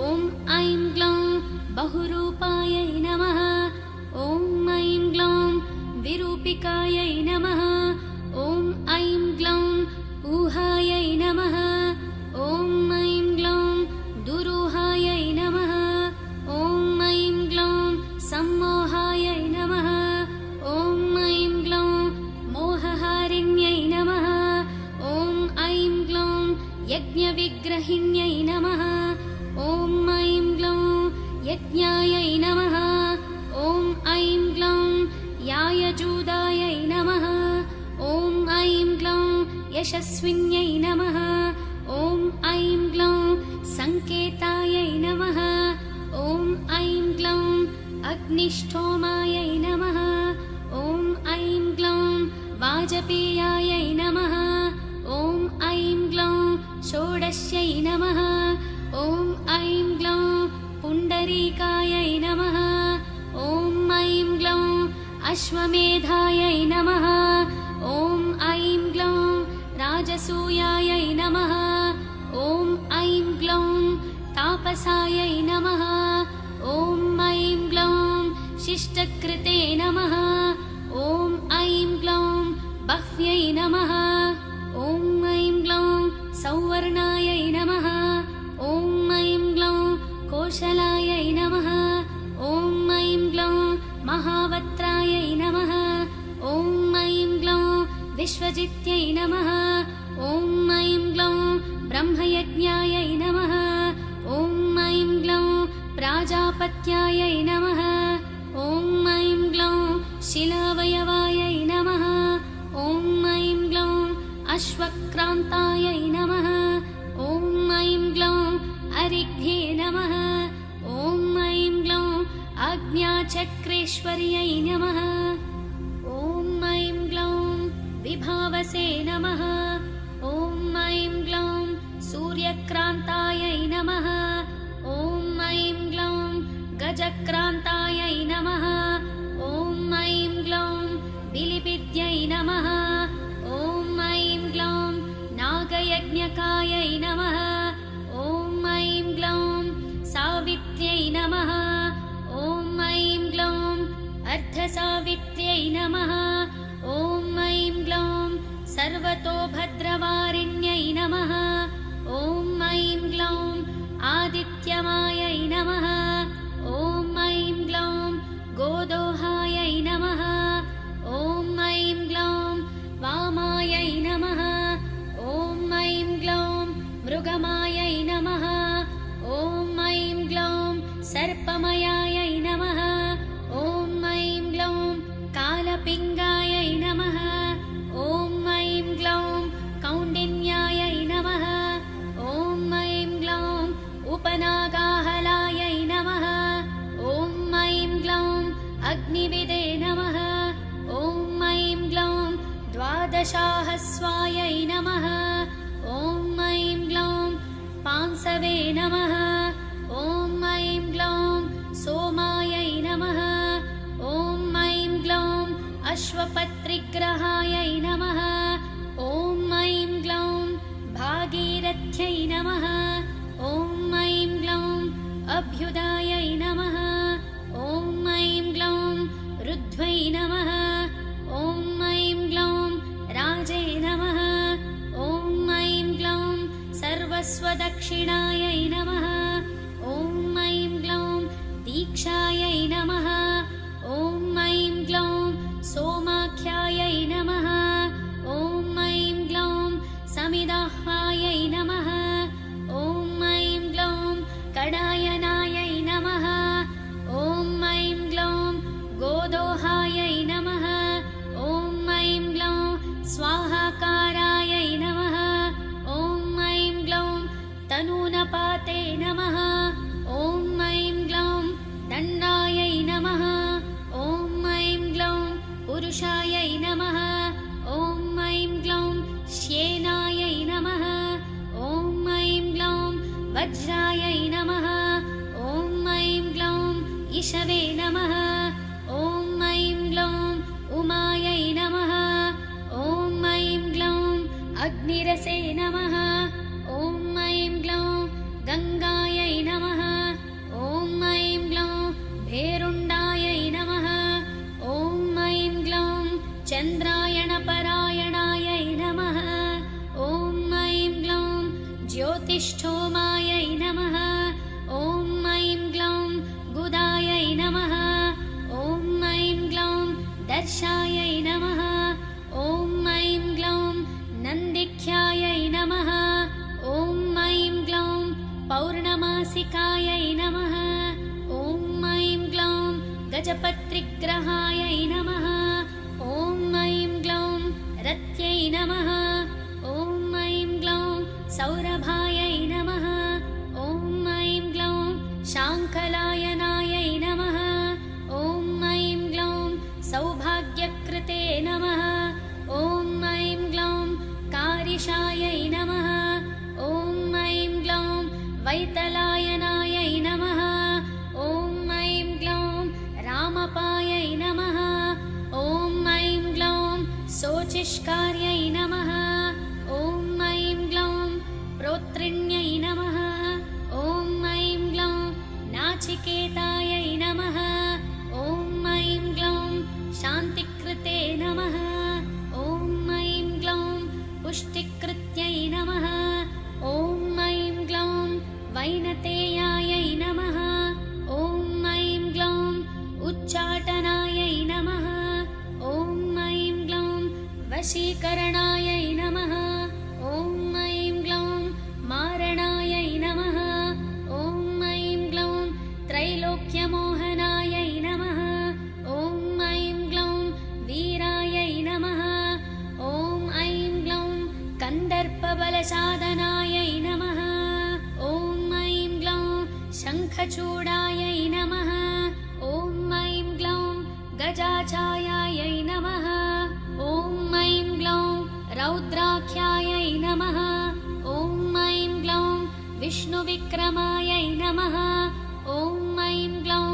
ॐ ऐं ग्लौं बहुरूपायै नमः। ॐ ऐं ग्लौं विरूपिकायै नमः। ॐ ऐं ग्लौं ऊहायै नमः। ॐ ऐं ग्लौं दुरूहायै नमः। ॐ ऐं ग्लौं सम्मोहायै नमः। ॐ ऐं ग्लौं मोहहारिण्यै नमः। ॐ ऐं ग्लौं यज्ञविग्रहिण्यै नमः। ॐ ऐं ग्लौं यज्ञायै नमः। ॐ ऐं ग्लौं यायजूदायै नमः। ॐ ऐं ग्लौं यशस्विन्यै नमः। ॐ ऐं ग्लौं सङ्केतायै नमः। ॐ ऐं ग्लौं अग्निष्ठोमायै नमः। ॐ ऐं ग्लौं वाजपेयायै नमः। ॐ ऐं ग्लौं षोडश्यै नमः। ॐ ऐं ग्लौं पुण्डरीकायै नमः। ॐ ऐं ग्लौं अश्वमेधायै नमः। ॐ ऐं ग्लौं राजसूयायै नमः। ॐ ऐं ग्लौं तापसायै नमः। ॐ ऐं ग्लौं शिष्टकृते नमः। ॐ ऐं ग्लौं बह्व्यै नमः। ॐ ऐं ग्लौं सौवर्णायै नमः। ॐ ऐं ग्लौं कोशला महावक्त्रायै नमः। ॐ ऐं ग्लौं विश्वजित्यै नमः। ॐ ऐं ग्लौं ब्रह्मयज्ञायै नमः। ॐ ऐं ग्लौं प्राजापत्यायै नमः। ॐ ऐं ग्लौं शिलावयवायै नमः। ॐ ऐं ग्लौं अश्वक्रान्तायै नमः। ॐ ऐं ग्लौं अरिघ्ये नमः। ॐ ऐं ग्लौं आज्ञाचक्रेश्वर्यै नमः। ॐ ऐं ग्लौं विभावसे नमः। ॐ ऐं ग्लौं सूर्यक्रान्तायै नमः। ॐ ऐं ग्लौं गजक्रान्तायै नमः। ॐ ऐं ग्लौं बिलिबिद्यै नमः। ॐ ऐं ग्लौं नागयज्ञकायै नमः। ॐ ऐं ग्लौं सावित्र्यै नमः। ॐ ऐं ग्लौं अर्धसावित्र्यै नमः। ॐ ऐं ग्लौं सर्वतोभद्रवारिण्यै नमः। ॐ ऐं ग्लौं आदित्यमायै नमः। ॐ ऐं ग्लौं गोदोहायै नमः। ॐ ऐं ग्लौं वामायै नमः। ॐ ऐं ग्लौं मृगमायै नमः। ॐ ऐं ग्लौं सर्पमयायै नमः। ॐ ऐं ग्लौं कालपिङ्गायै नमः। ॐ ऐं ग्लौं कौण्डिन्यायै नमः। ॐ ऐं ग्लौं उपनागाहलायै नमः। ॐ ऐं ग्लौं अग्निविदे नमः। ॐ ऐं ग्लौं द्वादशाहस्वायै नमः। ॐ ऐं ग्लौं पांसवे नमः। ॐ ऐं ग्लौं सोमायै नमः। ॐ ऐं ग्लौं अश्वपत्रिग्रहायै नमः। ॐ ऐं ग्लौं भागीरथ्यै नमः। ॐ ऐं ग्लौं अभ्युदायै नमः। ॐ ऐं ग्लौं रुद्ध्वै नमः। ॐ ऐं ग्लौं राजे नमः। ॐ ऐं ग्लौं सर्वस्वदक्षिणायै नमः। ॐ ऐं ग्लौं दीक्षायै नमः। ॐ ऐं ग्लौं सोमाख्यायै नमः। ॐ ऐं ग्लौं समिदाह्वायै नमः। ॐ ऐं ग्लौं कडायनायै नमः। ॐ ऐं ग्लौं गोदोहायै नमः। ॐ ऐं ग्लौं स्वाहाकारायै नमः। ॐ ऐं ग्लौं तनूनपाते नमः। ॐ ऐं ग्लौं दण्डायै नमः। ॐ ऐं ग्लौं पुरुषायै नमः। ॐ ऐं ग्लौं श्येनायै नमः। ॐ ऐं ग्लौं वज्रायै नमः। ॐ ऐं ग्लौं इषवे नमः। ॐ ऐं ग्लौं उमायै नमः। ॐ ऐं ग्लौं अग्निरसे नमः। ॐ ऐं ग्लौं गङ्गायै नमः। ॐ ऐं ग्लौं भेरुण्डायै नमः। ॐ ऐं ग्लौं चन्द्रायणपरायणायै नमः। ॐ ऐं ग्लौं ज्योतिष्ठोमायै नमः। ॐ ऐं ग्लौं गुदायै नमः। ॐ ऐं ग्लौं दर्शायै नमः। ॐ ऐं ग्लौं नन्दिख्यायै नमः। ॐ ऐं ग्लौं पौर्णमासिकायै नमः। ॐ ऐं ग्लौं गजपत्रिग्रहायै नमः। ॐ ऐं ग्लौं रत्यै नमः। ॐ ऐं ग्लौं सौरभायै नमः। ॐ ऐं ग्लौं शाङ्कलायनायै नमः। ॐ ऐं ग्लौं सौभाग्यकृते नमः। ॐ ऐं ग्लौं कारिषायै नमः। ॐ ऐं ग्लौं वैतलायनायै नमः। ॐ ऐं ग्लौं रामपायै नमः। ॐ ऐं ग्लौं शोचिष्कार्यै नमः। ॐ ऐं ग्लौं प्रोत्रिण्यै नमः। ॐ ऐं ग्लौं नाचिकेतायै नमः। ॐ ऐं ग्लौं शान्तिकृते नमः। ॐ ऐं ग्लौं पुष्टिकृत्यै नमः। ॐ ऐं ग्लौं वैनतेयायै नमः। ॐ ऐं ग्लौं उच्चाटनाय वशीकरणायै नमः। ॐ ऐं ग्लौं मारणायै नमः। ॐ ऐं ग्लौं त्रैलोक्यमोहनायै नमः। ॐ ऐं ग्लौं वीरायै नमः। ॐ ऐं ग्लौं कन्दर्पबलसाधनायै नमः। ॐ ऐं ग्लौं शङ्खचूडायै नमः। ॐ ऐं ग्लौं गजाचायायै नमः। ॐ ऐं ग्लौं रौद्राख्यायै नमः। ॐ ऐं ग्लौं विष्णुविक्रमायै नमः। ॐ ऐं ग्लौं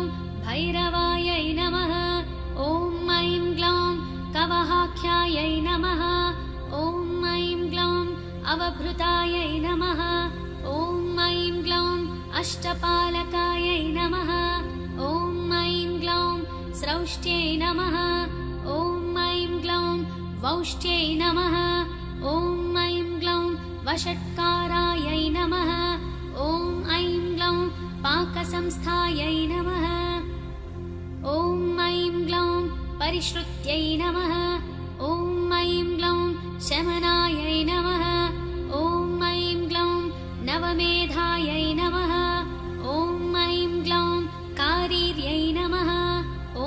भैरवायै नमः। ॐ ऐं ग्लौं कवहाख्यायै नमः। ॐ ऐं ग्लौं अवभृतायै नमः। ॐ ऐं ग्लौं अष्टपालकायै नमः। ॐ ऐं ग्लौं स्रौष्ट्यै नमः। ॐ ऐं ग्लौं वौष्ट्यै नमः। ॐ ऐं ग्लौं वषट्कारायै नमः। ॐ ऐं ग्लौं पाकसंस्थायै नमः। ॐ ऐं ग्लौं परिश्रुत्यै नमः। ॐ ऐं ग्लौं शमनायै नमः। ॐ ऐं ग्लौं नवमेधायै नमः। ॐ ऐं ग्लौं कारीर्यै नमः।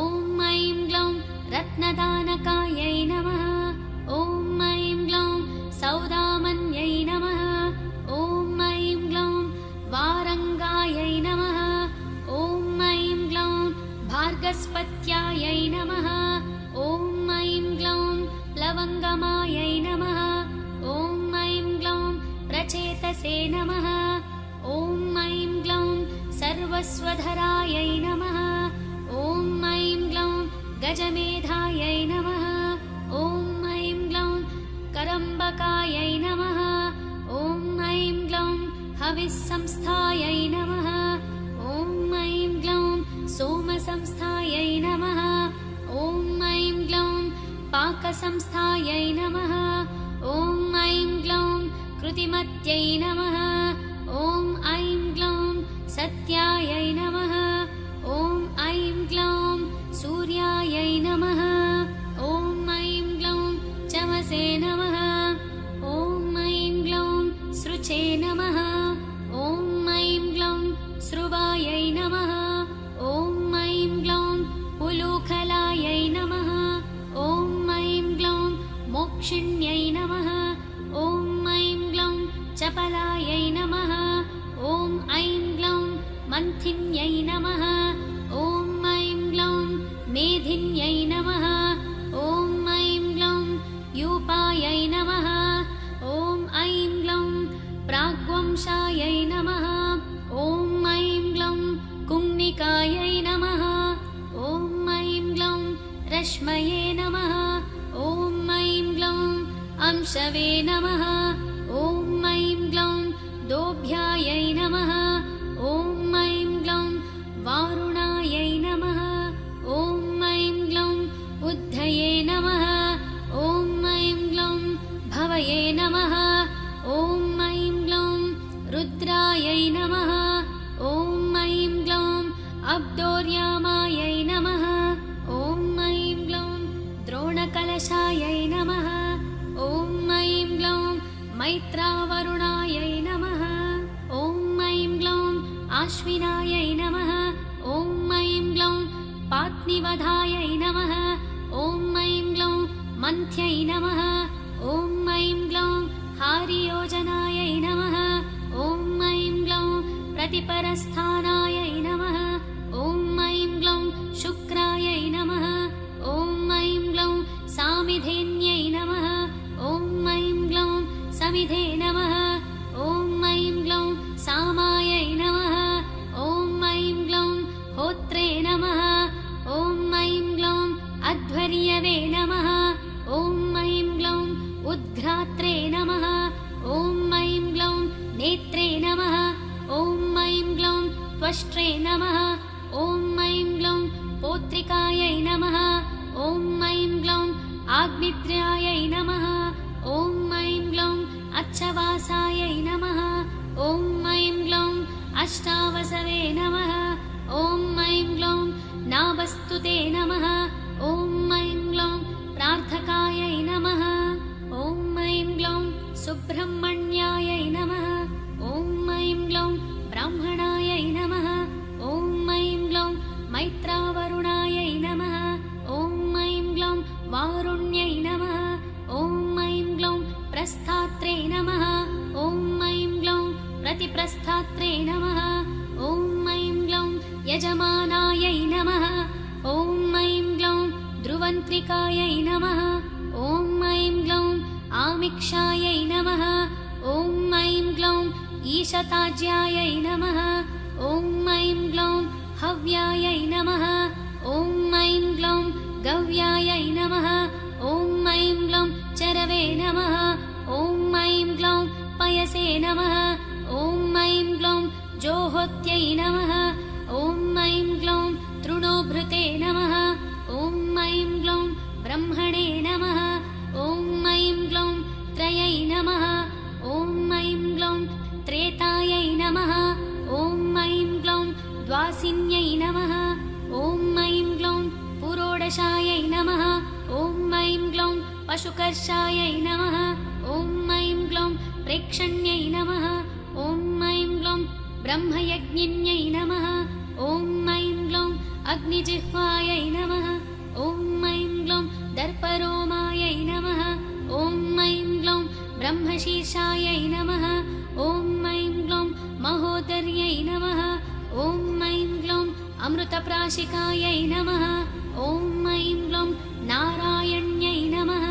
ॐ ऐं ग्लौं रत्नदानकायै नमः। ॐ ऐं ग्लौं सौदामन्यै नमः। ॐ ऐं ग्लौं वारङ्गायै नमः। ॐ ऐं ग्लौं भार्गस्पत्यायै नमः। ॐ ऐं ग्लौं प्लवङ्गमायै नमः। ॐ ऐं ग्लौं प्रचेतसे नमः। ॐ ऐं ग्लौं सर्वस्वधरायै नमः। ॐ ऐं ग्लौं गजमेधायै नमः। ॐ ऐं ग्लौं करम्बकायै नमः। ॐ ऐं ग्लौं हविस्संस्थायै नमः। ॐ ऐं ग्लौं सोमसंस्थायै नमः। ॐ ऐं ग्लौं पाकसंस्थायै नमः। ॐ ऐं ग्लौं कृतिमत्यै नमः। ॐ ऐं ग्लौं सत्यायै नमः। ॐ ऐं ग्लौं सूर्यायै नमः। ॐ ऐं ग्लौं चमसे नमः। ॐ ऐं ग्लौं सृचे नमः। ॐ ऐं ग्लौं स्रुवायै नमः। ॐ ऐं ग्लौं पुलूखलायै नमः। ॐ ऐं ग्लौं मोक्षिण्यै नमः। ॐ ऐं ग्लौं चपलायै नमः। ॐ ऐं ग्लौं मन्थिन्यै नमः। ॐ ऐं ग्लौं मेधिन्यै नमः। ॐ ऐं ग्लौं यूपायै नमः। ॐ ऐं ग्लौं प्राग्वंशायै नमः। ॐ ऐं ग्लौं कुङ्निकायै नमः। ॐ ऐं ग्लौं रश्मये नमः। ॐ ऐं ग्लौं अंशवे नमः। ॐ ऐं ग्लौं दोभ्यायै नमः। ॐ ऐं ग्लौं वारुणायै नमः। ॐ ऐं ग्लौं बुद्धये नमः। ॐ ऐं ग्लौं भवये नमः। ॐ ऐं ग्लौं रुद्रायै नमः। ॐ ऐं ग्लौं अब्दोर्यामायै नमः। ॐ ऐं ग्लौं द्रोणकलशायै नमः। ॐ ऐं ग्लौं मैत्रावरुणायै नमः। ॐ ऐं ग्लौं आश्विनायै नमः। ॐ ऐं ग्लौं पात्निवधायै नमः। ॐ ऐं ग्लौं मन्थ्यै नमः। ॐ ऐं ग्लौं हारियोजनायै नमः। ॐ ऐं ग्लौं प्रतिपरस्थानायै नमः। ॐ ऐं ग्लौं शुक्रायै नमः। ॐ ऐं ग्लौं सामिधेन्यै नमः। ॐ ऐं ग्लौं समिधे नमः। ॐ ऐं ग्लौं सामायै नमः। ॐ ऐं ग्लौं होत्रे नमः। ॐ ऐं ग्लौं अध्वर्यवे नमः। ॐ ऐं ग्लौं उद्घ्रात्रे नमः। ॐ ऐं ग्लौं नेत्रे नमः। ॐ ऐं ग्लौं त्वष्ट्रे नमः। ॐ ऐं ग्लौं पोत्रिकायै नमः। ॐ ऐं ग्लौं आग्निद्र्यायै नमः। ॐ ऐं ग्लौं अच्छवासायै नमः। ॐ ऐं ग्लौं अष्टावसवे नमः। ॐ ऐं ग्लौं नाभस्तुते नमः। ॐ ऐं ग्लौं प्रार्थकायै नमः। ॐ ऐं ग्लौं सुब्रह्मण्यायै नमः। ॐ ऐं ग्लौं ब्राह्मणायै नमः। ॐ ऐं ग्लौं मैत्रावरुणायै नमः। ॐ ऐं ग्लौं वारुण्यै नमः। ॐ ऐं ग्लौं प्रस्थात्रे नमः। ॐ ऐं ग्लौं प्रतिप्रस्थात्रे नमः। ॐ ऐं ग्लौं यजमानायै नमः। ॐ ऐं ग्लौं ध्रुवन्त्रिकायै नमः। ॐ ऐं ग्लौं आमिक्षायै नमः। ॐ ऐं ग्लौं ईशताज्यायै नमः। ॐ ऐं ग्लौं हव्यायै नमः। ॐ ऐं ग्लौं गव्यायै नमः। ॐ ऐं ग्लौं चरवे नमः। ॐ ऐं ग्लौं पयसे नमः। ॐ ऐं ग्लौं जोहोत्यै नमः। ॐ ऐं ग्लौं तृणोभृते नमः। ॐ ऐं ग्लौं ब्रह्मणे नमः। ॐ ऐं ग्लौं त्रयै नमः। ॐ ऐं ग्लौं त्रेतायै नमः। ॐ ऐं ग्लौं द्वासिन्यै नमः। ॐ ऐं ग्लौं पुरोडशायै नमः। ॐ ऐं ग्लौं पशुकर्षायै नमः। ॐ ऐं ग्लौं प्रेक्षण्यै नमः। ॐ ऐं ग्लौं ब्रह्मयज्ञिन्यै नमः। ॐ ऐं ग्लौं अग्निजिह्वायै नमः। ॐ ऐं ग्लौं दर्परोमायै नमः। ॐ ऐं ग्लौं ब्रह्मशीर्षायै नमः। ॐ ऐं ग्लौं महोदर्यै नमः। ॐ ऐं ग्लौं अमृतप्राशिकायै नमः। ॐ ऐं ग्लौं नारायण्यै नमः।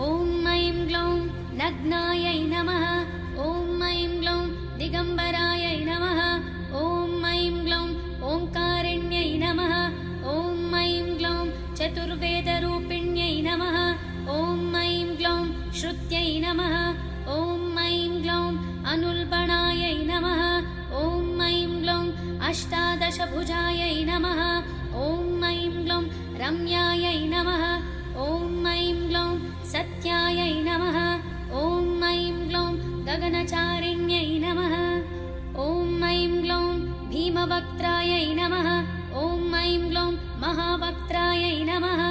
ॐ ऐं ग्लौं नग्नायै नमः। ॐ ऐं ग्लौं दिगम्बरायै नमः। ॐ ऐं ग्लौं ओङ्कारिण्यै नमः। ॐ ऐं ग्लौं चतुर्वेदरूपिण्यै नमः। ॐ ऐं ग्लौं श्रुत्यै नमः। ॐ ऐं ग्लौं अनुल्बणायै नमः। ॐ ऐं ग्लौं अष्टादशभुजायै नमः। ॐ ऐं ग्लौं रम्यायै नमः। ॐ ऐं ग्लौं सत्यायै नमः। ॐ ऐं ग्लौं गगनचारिण्यै नमः। ॐ ऐं ग्लौं भीमवक्त्रायै नमः। ॐ ऐं ग्लौं महावक्त्रायै नमः।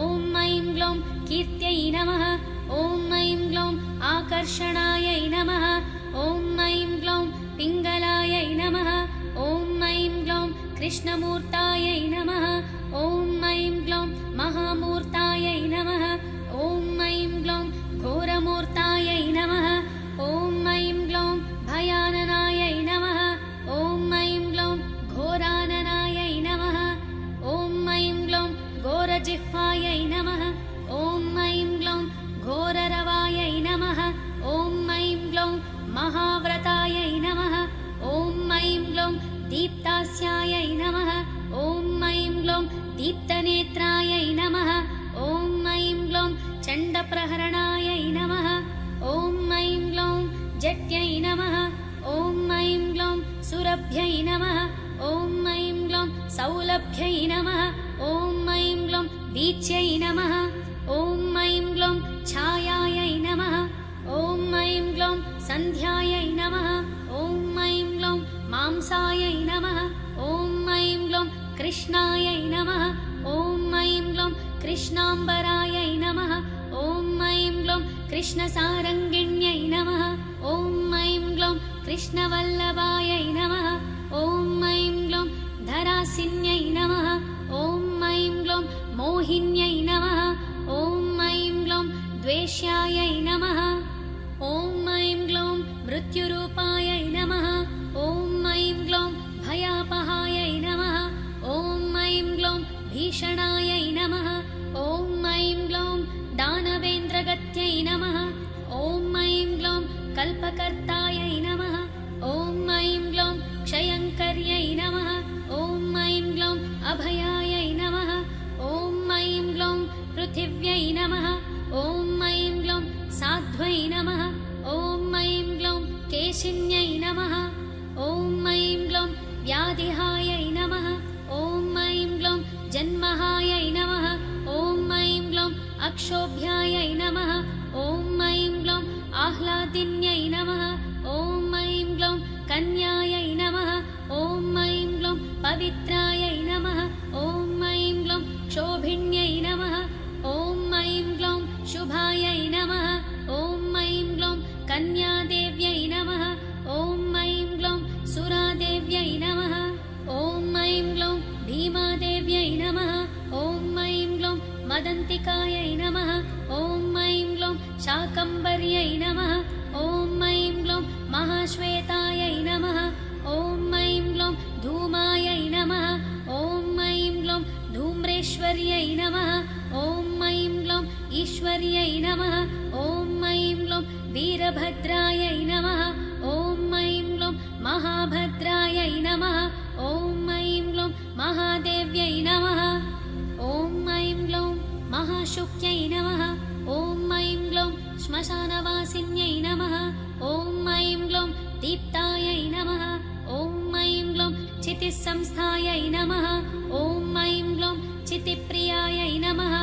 ॐ ऐं ग्लौं कीर्त्यै नमः। ॐ ऐं ग्लौं आकर्षणायै नमः। ॐ ऐं ग्लौं पिङ्गलायै नमः। ॐ ऐं ग्लौं कृष्णमूर्तायै नमः। ॐ ऐं ग्लौं महामूर्तायै नमः। ॐ ऐं ग्लौं घोरमूर्तायै नमः। ॐ ऐं ग्लौं भयाननायै नमः। ॐ ऐं ग्लौं घोराननायै नमः। ॐ ऐं ग्लौं घोरजिह्वायै नमः। ॐ ऐं ग्लौं घोररवायै नमः। ॐ ऐं ग्लौं महाव्रतायै नमः। ॐ ऐं ग्लौं दीप्तास्यायै नमः। ॐ ऐं ग्लौं दीप्तनेत्रायै नमः। ॐ ऐं ग्लौं चण्डप्रहरणायै नमः। ॐ ऐं ग्लौं जट्यै नमः। ॐ ऐं ग्लौं सुरभ्यै नमः। ॐ ऐं ग्लौं सौलभ्यै नमः। ॐ ऐं ग्लौं वीच्यै नमः। ॐ ऐं ग्लौं छायायै नमः। ॐ ऐं ग्लौं सन्ध्यायै नमः। ॐ ऐं ग्लौं मांसायै नमः। ॐ ऐं ग्लौं कृष्णायै नमः। ॐ ऐं ग्लौं कृष्णाम्बरायै नमः। ॐ ऐं ग्लौं कृष्णसारङ्गिण्यै नमः। ॐ ऐं ग्लौं कृष्णवल्लभायै नमः। ॐ ऐं ग्लौं धरासिन्यै नमः। ॐ ऐं ग्लौं मोहिन्यै नमः। ॐ ऐं ग्लौं द्वेष्यायै नमः। ॐ ऐं ग्लौं मृत्युरूपायै नमः। ॐ ऐं ग्लौं भयापहायै नमः। ॐ ऐं ग्लौं भीषणायै नमः। ॐ ऐं ग्लौं दानवेन्द्रगत्यै नमः। ॐ ऐं ग्लौं कल्पकर्तायै नमः। ॐ ऐं ग्लौं क्षयङ्कर्यै नमः। ॐ ऐं ग्लौं अभयायै नमः। ॐ ऐं ग्लौं पृथिव्यै नमः। ॐ ऐं ग्लौं साध्वै नमः। ॐ ऐं ग्लौं केशिन्यै मदन्तिकायै नमः। ॐ ऐं ग्लौं शाकम्भर्यै नमः। ॐ ऐं ग्लौं महाश्वेतायै नमः। ॐ ऐं ग्लौं धूमायै नमः। ॐ ऐं ग्लौं धूम्रेश्वर्यै नमः। ॐ ऐं ग्लौं ईश्वर्यै नमः। ॐ ऐं ग्लौं वीरभद्रायै नमः। ॐ ऐं ग्लौं महाभद्रायै नमः। ॐ ऐं ग्लौं महादेव्यै नमः। ॐ ऐं ग्लौं महाशुक्यै नमः। ॐ ऐं ग्लौं श्मशानवासिन्यै नमः। ॐ ऐं ग्लौं दीप्तायै नमः। ॐ ऐं ग्लौं चितिसंस्थायै नमः। ॐ ऐं ग्लौं चितिप्रियायै नमः।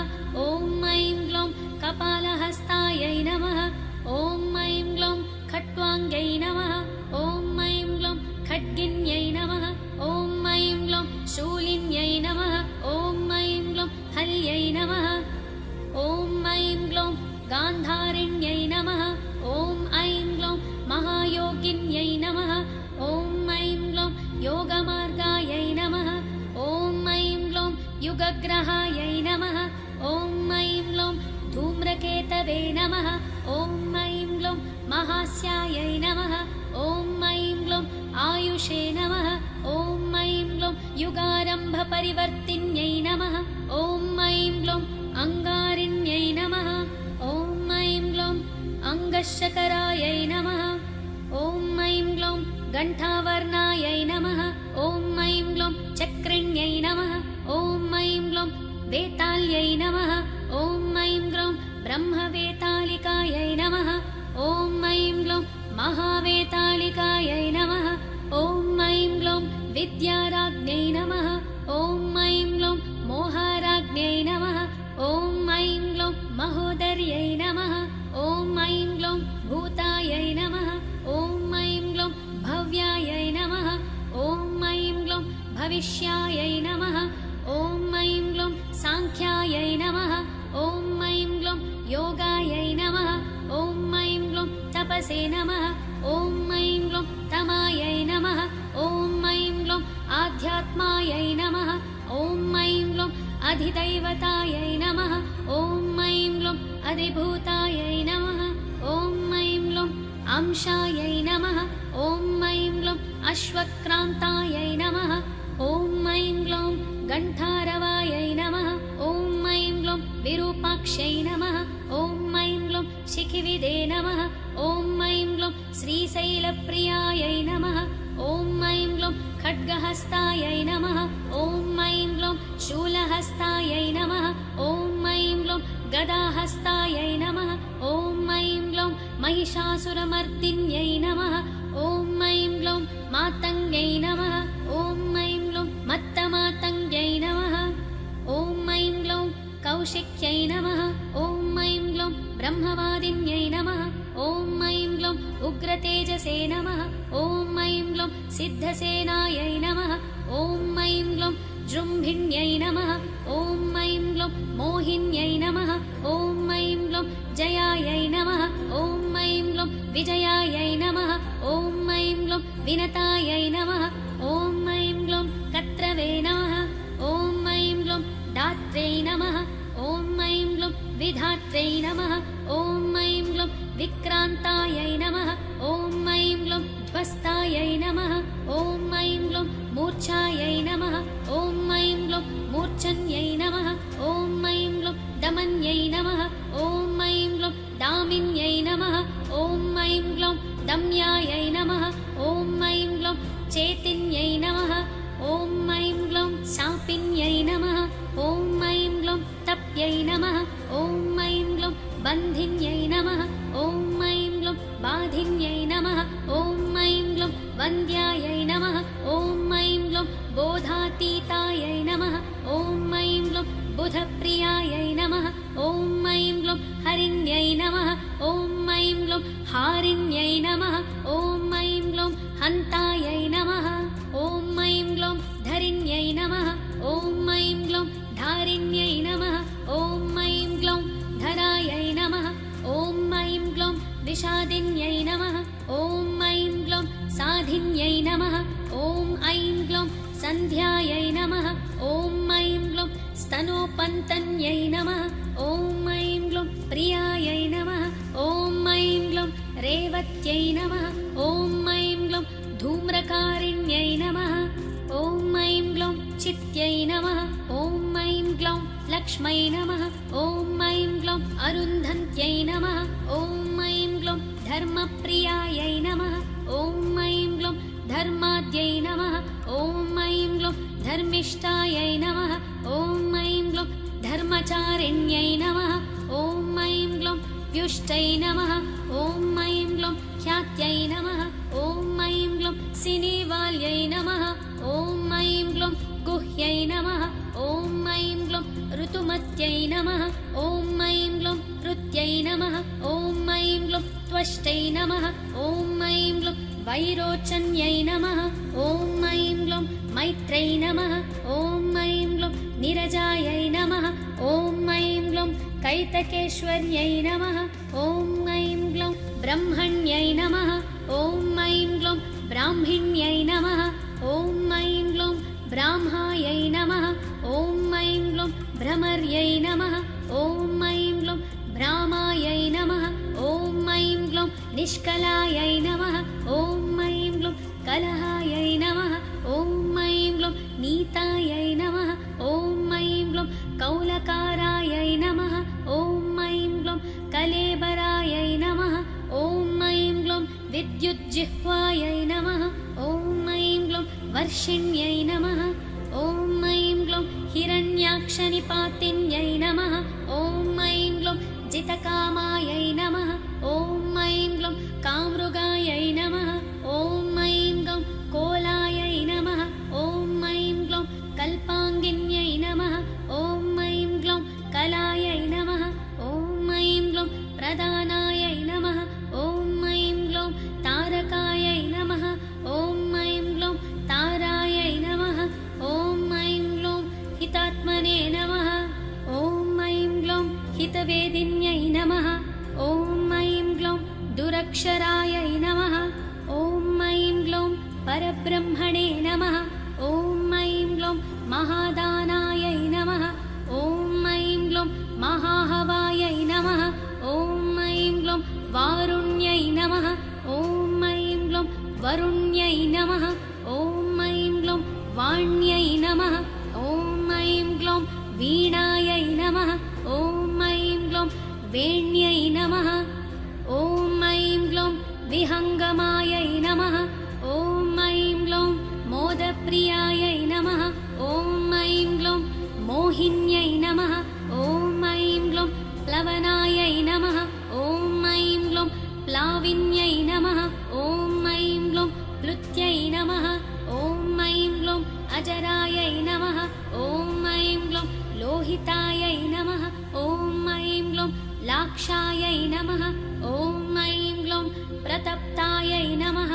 ॐ ऐं ग्लौं कपालहस्तायै नमः। ॐ ऐं ग्लौं खट्वाङ्ग्यै नमः। ॐ ऐं ग्लौं खड्गिन्यै नमः। ॐ ऐं ग्लौं शूलिन्यै नमः। ॐ ऐं ग्लौं हल्यै नमः। ॐ ऐं ग्लौं गान्धारिण्यै नमः। ॐ ऐं ग्लौं महायोगिन्यै नमः। ॐ ऐं ग्लौं योगमार्गायै नमः। ॐ ऐं ग्लौं युगग्रहायै नमः। ॐ ऐं ग्लौं धूम्रकेतवे नमः। ॐ ऐं ग्लौं महास्यायै नमः। ॐ ऐं ग्लौं आयुषे नमः। ॐ ऐं ग्लौं युगारम्भपरिवर्तिन्यै नमः। ॐ ऐं ग्लौं अङ्गारिण्यै नमः। ॐ ऐं ग्लौं अङ्गशकरायै नमः। ॐ ऐं ग्लौं घण्टावर्णायै नमः। ॐ ऐं ग्लौं चक्रिण्यै नमः। ॐ ऐं ग्लौं वेताल्यै नमः। ॐ ऐं ग्लौं ब्रह्मवेतालिकायै नमः। ॐ ऐं ग्लौं महावेतालिकायै नमः। ॐ ऐं ग्लौं विद्याराज्ञै नमः। ॐ ऐं ग्लौं मोहाराज्ञै नमः। ॐ ऐं ग्लौं महोदर्यै नमः। ॐ ऐं ग्लौं भूतायै नमः। ॐ ऐं ग्लौं भव्यायै नमः। ॐ ऐं ग्लौं भविष्यायै नमः। ॐ ऐं ग्लौं साङ्ख्यायै नमः। ॐ ऐं ग्लौं योगायै नमः। ॐ ऐं ग्लौं तपसे नमः। ॐ ऐं ग्लौं तमायै नमः। ॐ ऐं ग्लौं आध्यात्मायै नमः। ॐ ऐं ग्लौं अधिदैवतायै नमः। ॐ ऐं ग्लौं अधिभूतायै नमः। ॐ ऐं ग्लौं अंशायै नमः। ॐ ऐं ग्लौं अश्वक्रान्तायै नमः। ॐ ऐं ग्लौं गण्ठारवायै नमः। ॐ ऐं ग्लौं विरूपाक्ष्यै नमः। ॐ ऐं ग्लौं शिखिविदे नमः। ॐ ऐं ग्लौं श्रीशैलप्रियायै नमः। ॐ ऐं ग्लौं खड्गहस्तायै नमः। ॐ ऐं ग्लौं शूलहस्तायै नमः। ॐ ऐं ग्लौं गदाहस्तायै नमः। ॐ ऐं ग्लौं महिषासुरमर्दिन्यै नमः। ॐ ऐं ग्लौं मातङ्ग्यै नमः। ॐ ऐं ग्लौं मत्तमातङ्ग्यै नमः। ॐ ऐं ग्लौं कौशिक्यै नमः। ॐ ऐं ग्लौं ब्रह्मवादिन्यै नमः। ॐ ऐं ग्लौं उग्रतेजसे नमः। ॐ ऐं ग्लौं सिद्धसेनायै नमः। ॐ ऐं ग्लौं जृम्भिण्यै नमः। ॐ ऐं ग्लौं मोहिन्यै नमः। ॐ ऐं ग्लौं जयायै नमः। ॐ ऐं ग्लौं विजयायै नमः। ॐ ऐं ग्लौं विनतायै नमः। ॐ ऐं ग्लौं कत्रवे नमः। ॐ ऐं ग्लौं दात्र्यै नमः। ॐ ऐं ग्लौं विधात्र्यै नमः। ॐ ऐं ग्लौं विक्रान्तायै नमः। ॐ ऐं ग्लौं ध्वस्तायै नमः। ॐ ऐं ग्लौं मूर्च्छायै नमः। ॐ ऐं ग्लौं मूर्च्छन्यै नमः। ॐ ऐं ग्लौं दमन्यै नमः। ॐ ऐं ग्लौं दामिन्यै नमः। ॐ ऐं ग्लौं दम्यायै नमः। ॐ ऐं ग्लौं चेतिन्यै नमः। ॐ ऐं ग्लौं शापिन्यै नमः। ॐ ऐं ग्लौं तप्यै नमः। ॐ ऐं ग्लौं बन्धिन्यै नमः। ॐ ऐं ग्लौं बाधिन्यै नमः। ॐ ऐं ग्लौं वन्द्यायै नमः। ॐ ऐं ग्लौं बोधातीतायै नमः। ॐ ऐं ग्लौं बुधप्रियायै नमः। ॐ ऐं ग्लौं हरिण्यै नमः। ॐ ऐं ग्लौं हारिण्यै नमः। ॐ ऐं ग्लौं हन्तायै नमः। ॐ ऐं ग्लौं धरिण्यै नमः। ॐ ऐं ग्लौं धारिण्यै नमः। ॐ ऐं ग्लौं धरायै नमः। ॐ ऐं ग्लौं विषादिन्यै नमः। ॐ ऐं ग्लौं साधिन्यै नमः। ॐ ऐं ग्लौं सन्ध्यायै नमः। ॐ ऐं ग्लौं स्तनोप सुपन्तन्यै नमः। ॐ ऐं ग्लौं प्रियायै नमः। ॐ ऐं ग्लौं रेवत्यै नमः। ॐ ऐं ग्लौं धूम्रकारिण्यै नमः। ॐ ऐं ग्लौं चित्यै नमः। ॐ ऐं ग्लौं लक्ष्मै नमः। ॐ ऐं ग्लौं अरुन्धन्त्यै नमः। ॐ ऐं ग्लौं धर्मप्रियायै नमः। ॐ ऐं ग्लौं धर्माद्यै नमः। ॐ ऐं ग्लौं धर्मिष्ठायै नमः। ॐ ऐं ग्लौं धर्मचारिण्यै नमः। ॐ ऐं ग्लौं व्युष्टै नमः। ॐ ऐं ग्लौं ख्यात्यै नमः। ॐ ऐं ग्लौं सिनीवाल्यै नमः। ॐ ऐं ग्लौं गुह्यै नमः। ॐ ऐं ग्लौं ऋतुमत्यै नमः। ॐ ऐं ग्लौं ऋत्यै नमः। ॐ ऐं ग्लौं त्वष्टै नमः। ॐ ऐं ग्लौं वैरोचन्यै नमः। ॐ ऐं ग्लौं मैत्रै नमः। ॐ ऐं ग्लौं निरजायै नमः। ॐ ऐं ग्लौं कैतकेश्वर्यै नमः। ॐ ऐं ग्लौं ब्रह्मण्यै नमः। ॐ ऐं ग्लौं ब्राह्मिण्यै नमः। ॐ ऐं ग्लौं ब्राह्मायै नमः। ॐ ऐं ग्लौं भ्रमर्यै नमः। ॐ ऐं ग्लौं भ्रामायै नमः। ॐ ऐं ग्लौं निष्कलायै नमः। ॐ ऐं ग्लौं कलहायै नमः। ॐ ऐं ग्लौं नीतायै नमः। ॐ ऐं ग्लौं कौलकारायै नमः। ॐ ऐं ग्लौं कलेबरायै नमः। ॐ ऐं ग्लौं विद्युज्जिह्वायै नमः। ॐ ऐं ग्लौं वर्षिण्यै नमः। ॐ ऐं ग्लौं हिरण्याक्षनिपातिन्यै नमः। ॐ ऐं ग्लौं जितकामायै नमः। ॐ ऐं ग्लौं कामृगायै नमः। ॐ ऐं ग्लौं कोलायै नमः। ॐ ऐं ग्लौं कल्पाङ्गिन्यै नमः। ॐ ऐं ग्लौं कलायै नमः। ॐ ऐं ग्लौं प्रदानायै नमः। ॐ ऐं ग्लौं तारकायै नमः। ॐ ऐं ग्लौं तारायै नमः। ॐ ऐं ग्लौं हितात्मने नमः। ॐ ऐं ग्लौं हितवेदिन्यै नमः। ॐ ऐं ग्लौं दुरक्षरायै नमः। ॐ ऐं ग्लौं परब्रह्मणे नमः। ॐ ऐं ग्लौं महादानायै नमः। ॐ ऐं ग्लौं महाहवायै नमः। ॐ ऐं ग्लौं वारुण्यै नमः। ॐ ऐं ग्लौं वरुण्यै नमः। ॐ ऐं ग्लौं वाण्यै नमः। ॐ ऐं ग्लौं वीणायै नमः। ॐ ऐं ग्लौं वेण्यै नमः। ॐ ऐं ग्लौं विहङ्गमायै नमः। ॐ ऐं ग्लौं मोदप्रियायै नमः। ॐ ऐं ग्लौं मोहिन्यै नमः। ॐ ऐं ग्लौं प्लवनायै नमः। ॐ ऐं ग्लौं प्लाविन्यै नमः। ॐ ऐं ग्लौं प्लुत्यै नमः। ॐ ऐं ग्लौं अजरायै नमः। ॐ ऐं ग्लौं लोहितायै नमः। ॐ ऐं ग्लौं लाक्षायै नमः। ॐ ऐं ग्लौं प्रतप्तायै नमः।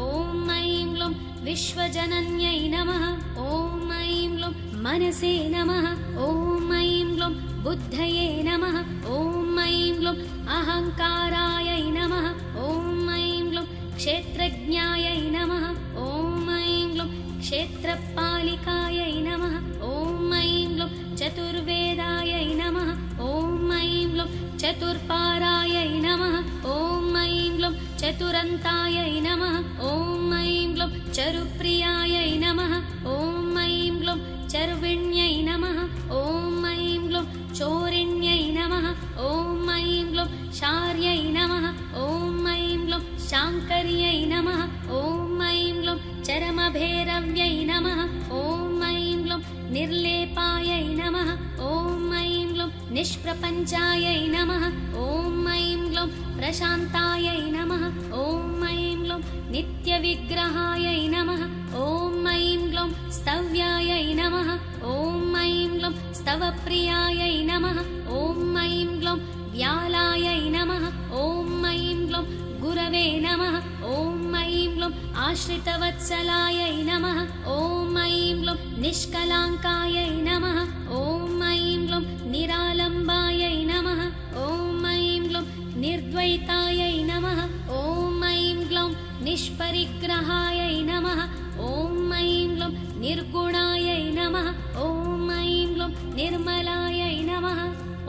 ॐ ऐं ग्लौं विश्वजनन्यै नमः। ॐ ऐं ग्लौं मनसे नमः। ॐ ऐं ग्लौं बुद्धये नमः। ॐ ऐं ग्लौं अहङ्कारायै नमः। ॐ ऐं ग्लौं क्षेत्रज्ञायै नमः। ॐ ऐं ग्लौं क्षेत्रपालिकायै नमः। ॐ ऐं ग्लौं चतुर्वेदायै नमः। ॐ ऐं ग्लौं चतुर्पारायै नमः। ॐ ऐं ग्लौं चतुरन्तायै नमः। ॐ ऐं ग्लौं चरुप्रियायै नमः। ॐ ऐं ग्लौं चर्विण्यै नमः। ॐ ऐं ग्लौं चोरिण्यै नमः। ॐ ऐं ग्लौं शार्यै नमः। ॐ ऐं ग्लौं शाङ्कर्यै नमः। ॐ ऐं ग्लौं चरमभैरव्यै नमः। ॐ ऐं ग्लौं निर्लेपायै नमः। ॐ ऐं ग्लौं निष्प्रपञ्चायै नमः। ॐ ऐं ग्लौं प्रशान्तायै नमः। ॐ ऐं ग्लौं नित्यविग्रहायै नमः। ॐ ऐं ग्लौं स्तव्यायै नमः। ॐ ऐं ग्लौं स्तवप्रियायै नमः। ॐ ऐं ग्लौं व्यालायै नमः। ॐ ऐं ग्लौं गुरवे नमः। ॐ ऐं ग्लौं आश्रितवत्सलायै नमः। ॐ ऐं ग्लौं निष्कलाङ्कायै नमः। ॐ ऐं ग्लौं निरालम्बायै नमः। ॐ ऐं ग्लौं निर्द्वैतायै नमः। ॐ ऐं ग्लौं निष्परिग्रहायै नमः। ॐ ऐं ग्लौं निर्गुणायै नमः। ॐ ऐं ग्लौं निर्मलायै नमः।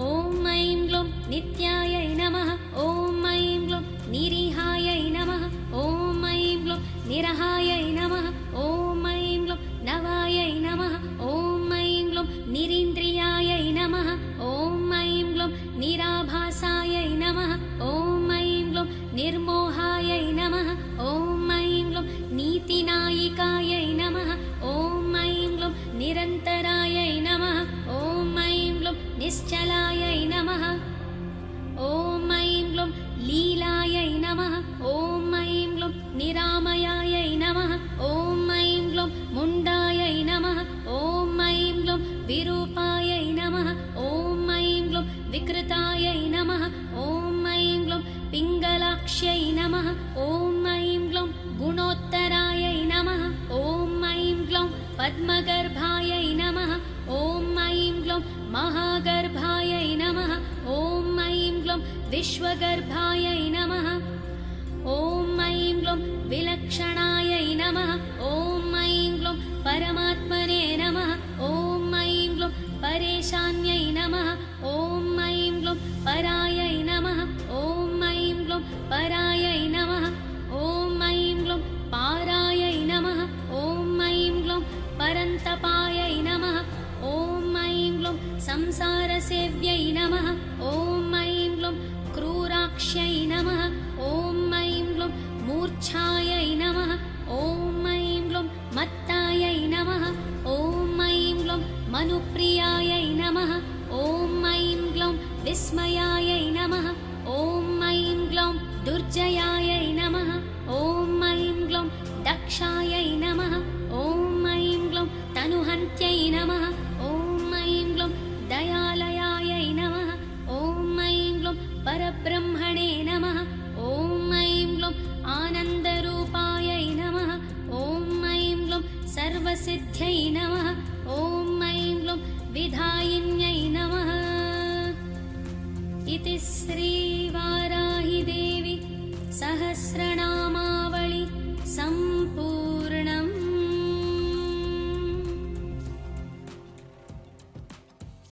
ॐ ऐं ग्लौं नित्यायै नमः। ॐ ऐं ग्लौं निरीहायै नमः। ॐ ऐं ग्लौं निरहायै नमः। ॐ ऐं ग्लौं नवायै नमः। ॐ ऐं ग्लौं निरीन्द्रियायै नमः। ॐ ऐं ग्लौं निराभासायै नमः। ॐ ऐं ग्लौं निर्मोहायै नमः। ॐ ऐं ग्लौं नीतिनायिकायै नमः। ॐ ऐं ग्लौं निरन्तरायै नमः। ॐ ऐं ग्लौं निश्चलायै नमः। ॐ ऐं ग्लौं लीलायै नमः। ॐ ऐं ग्लौं निरामयायै नमः। ॐ ऐं ग्लौं मुण्डायै नमः। ॐ ऐं ग्लौं विरूपायै नमः। ॐ ऐं ग्लौं विकृतायै नमः। ॐ ऐं ग्लौं पिङ्गलाक्ष्यै नमः। ॐ ऐं ग्लौं गुणोत्तरायै नमः। ॐ ऐं ग्लौं पद्मगर्भायै नमः। ॐ ऐं ग्लौं महागर्भायै नमः। ॐ ऐं ग्लौं विश्वगर्भायै नमः। ॐ ऐं ग्लौं विलक्षणायै नमः। ॐ ऐं ग्लौं परमात्मने नमः। ॐ ऐं ग्लौं परेशान्यै नमः। ॐ ऐं ग्लौं परायै नमः। ॐ ऐं ग्लौं परायै नमः। ॐ ऐं ग्लौं पारायै नमः। ॐ ऐं ग्लौं परन्तपायै नमः। ॐ ऐं ग्लौं संसारसेव्यै नमः। ॐ ऐं ग्लौं क्रूराक्ष्यै नमः। ॐ ऐं ग्लौं मूर्च्छायै नमः। ॐ ऐं ग्लौं मत्तायै नमः। ॐ ऐं ग्लौं मनुप्रियायै नमः। ॐ ऐं ग्लौं विस्मयायै नमः। ॐ ऐं ग्लौं दुर्जयायै नमः। ॐ ऐं ग्लौं दक्षायै नमः। ॐ ऐं ग्लौं तनुहन्त्यै नमः। ॐ ऐं ग्लौं दयालयायै नमः। ॐ ऐं ग्लौं परब्रह्मणे नमः। ॐ ऐं ग्लौं आनन्दरूपायै नमः। ॐ ऐं ग्लौं सर्वसिद्ध्यै नमः। ॐ ऐं ग्लौं विधायिन्यै नमः। इति श्रीवाराहिदेवी सहस्र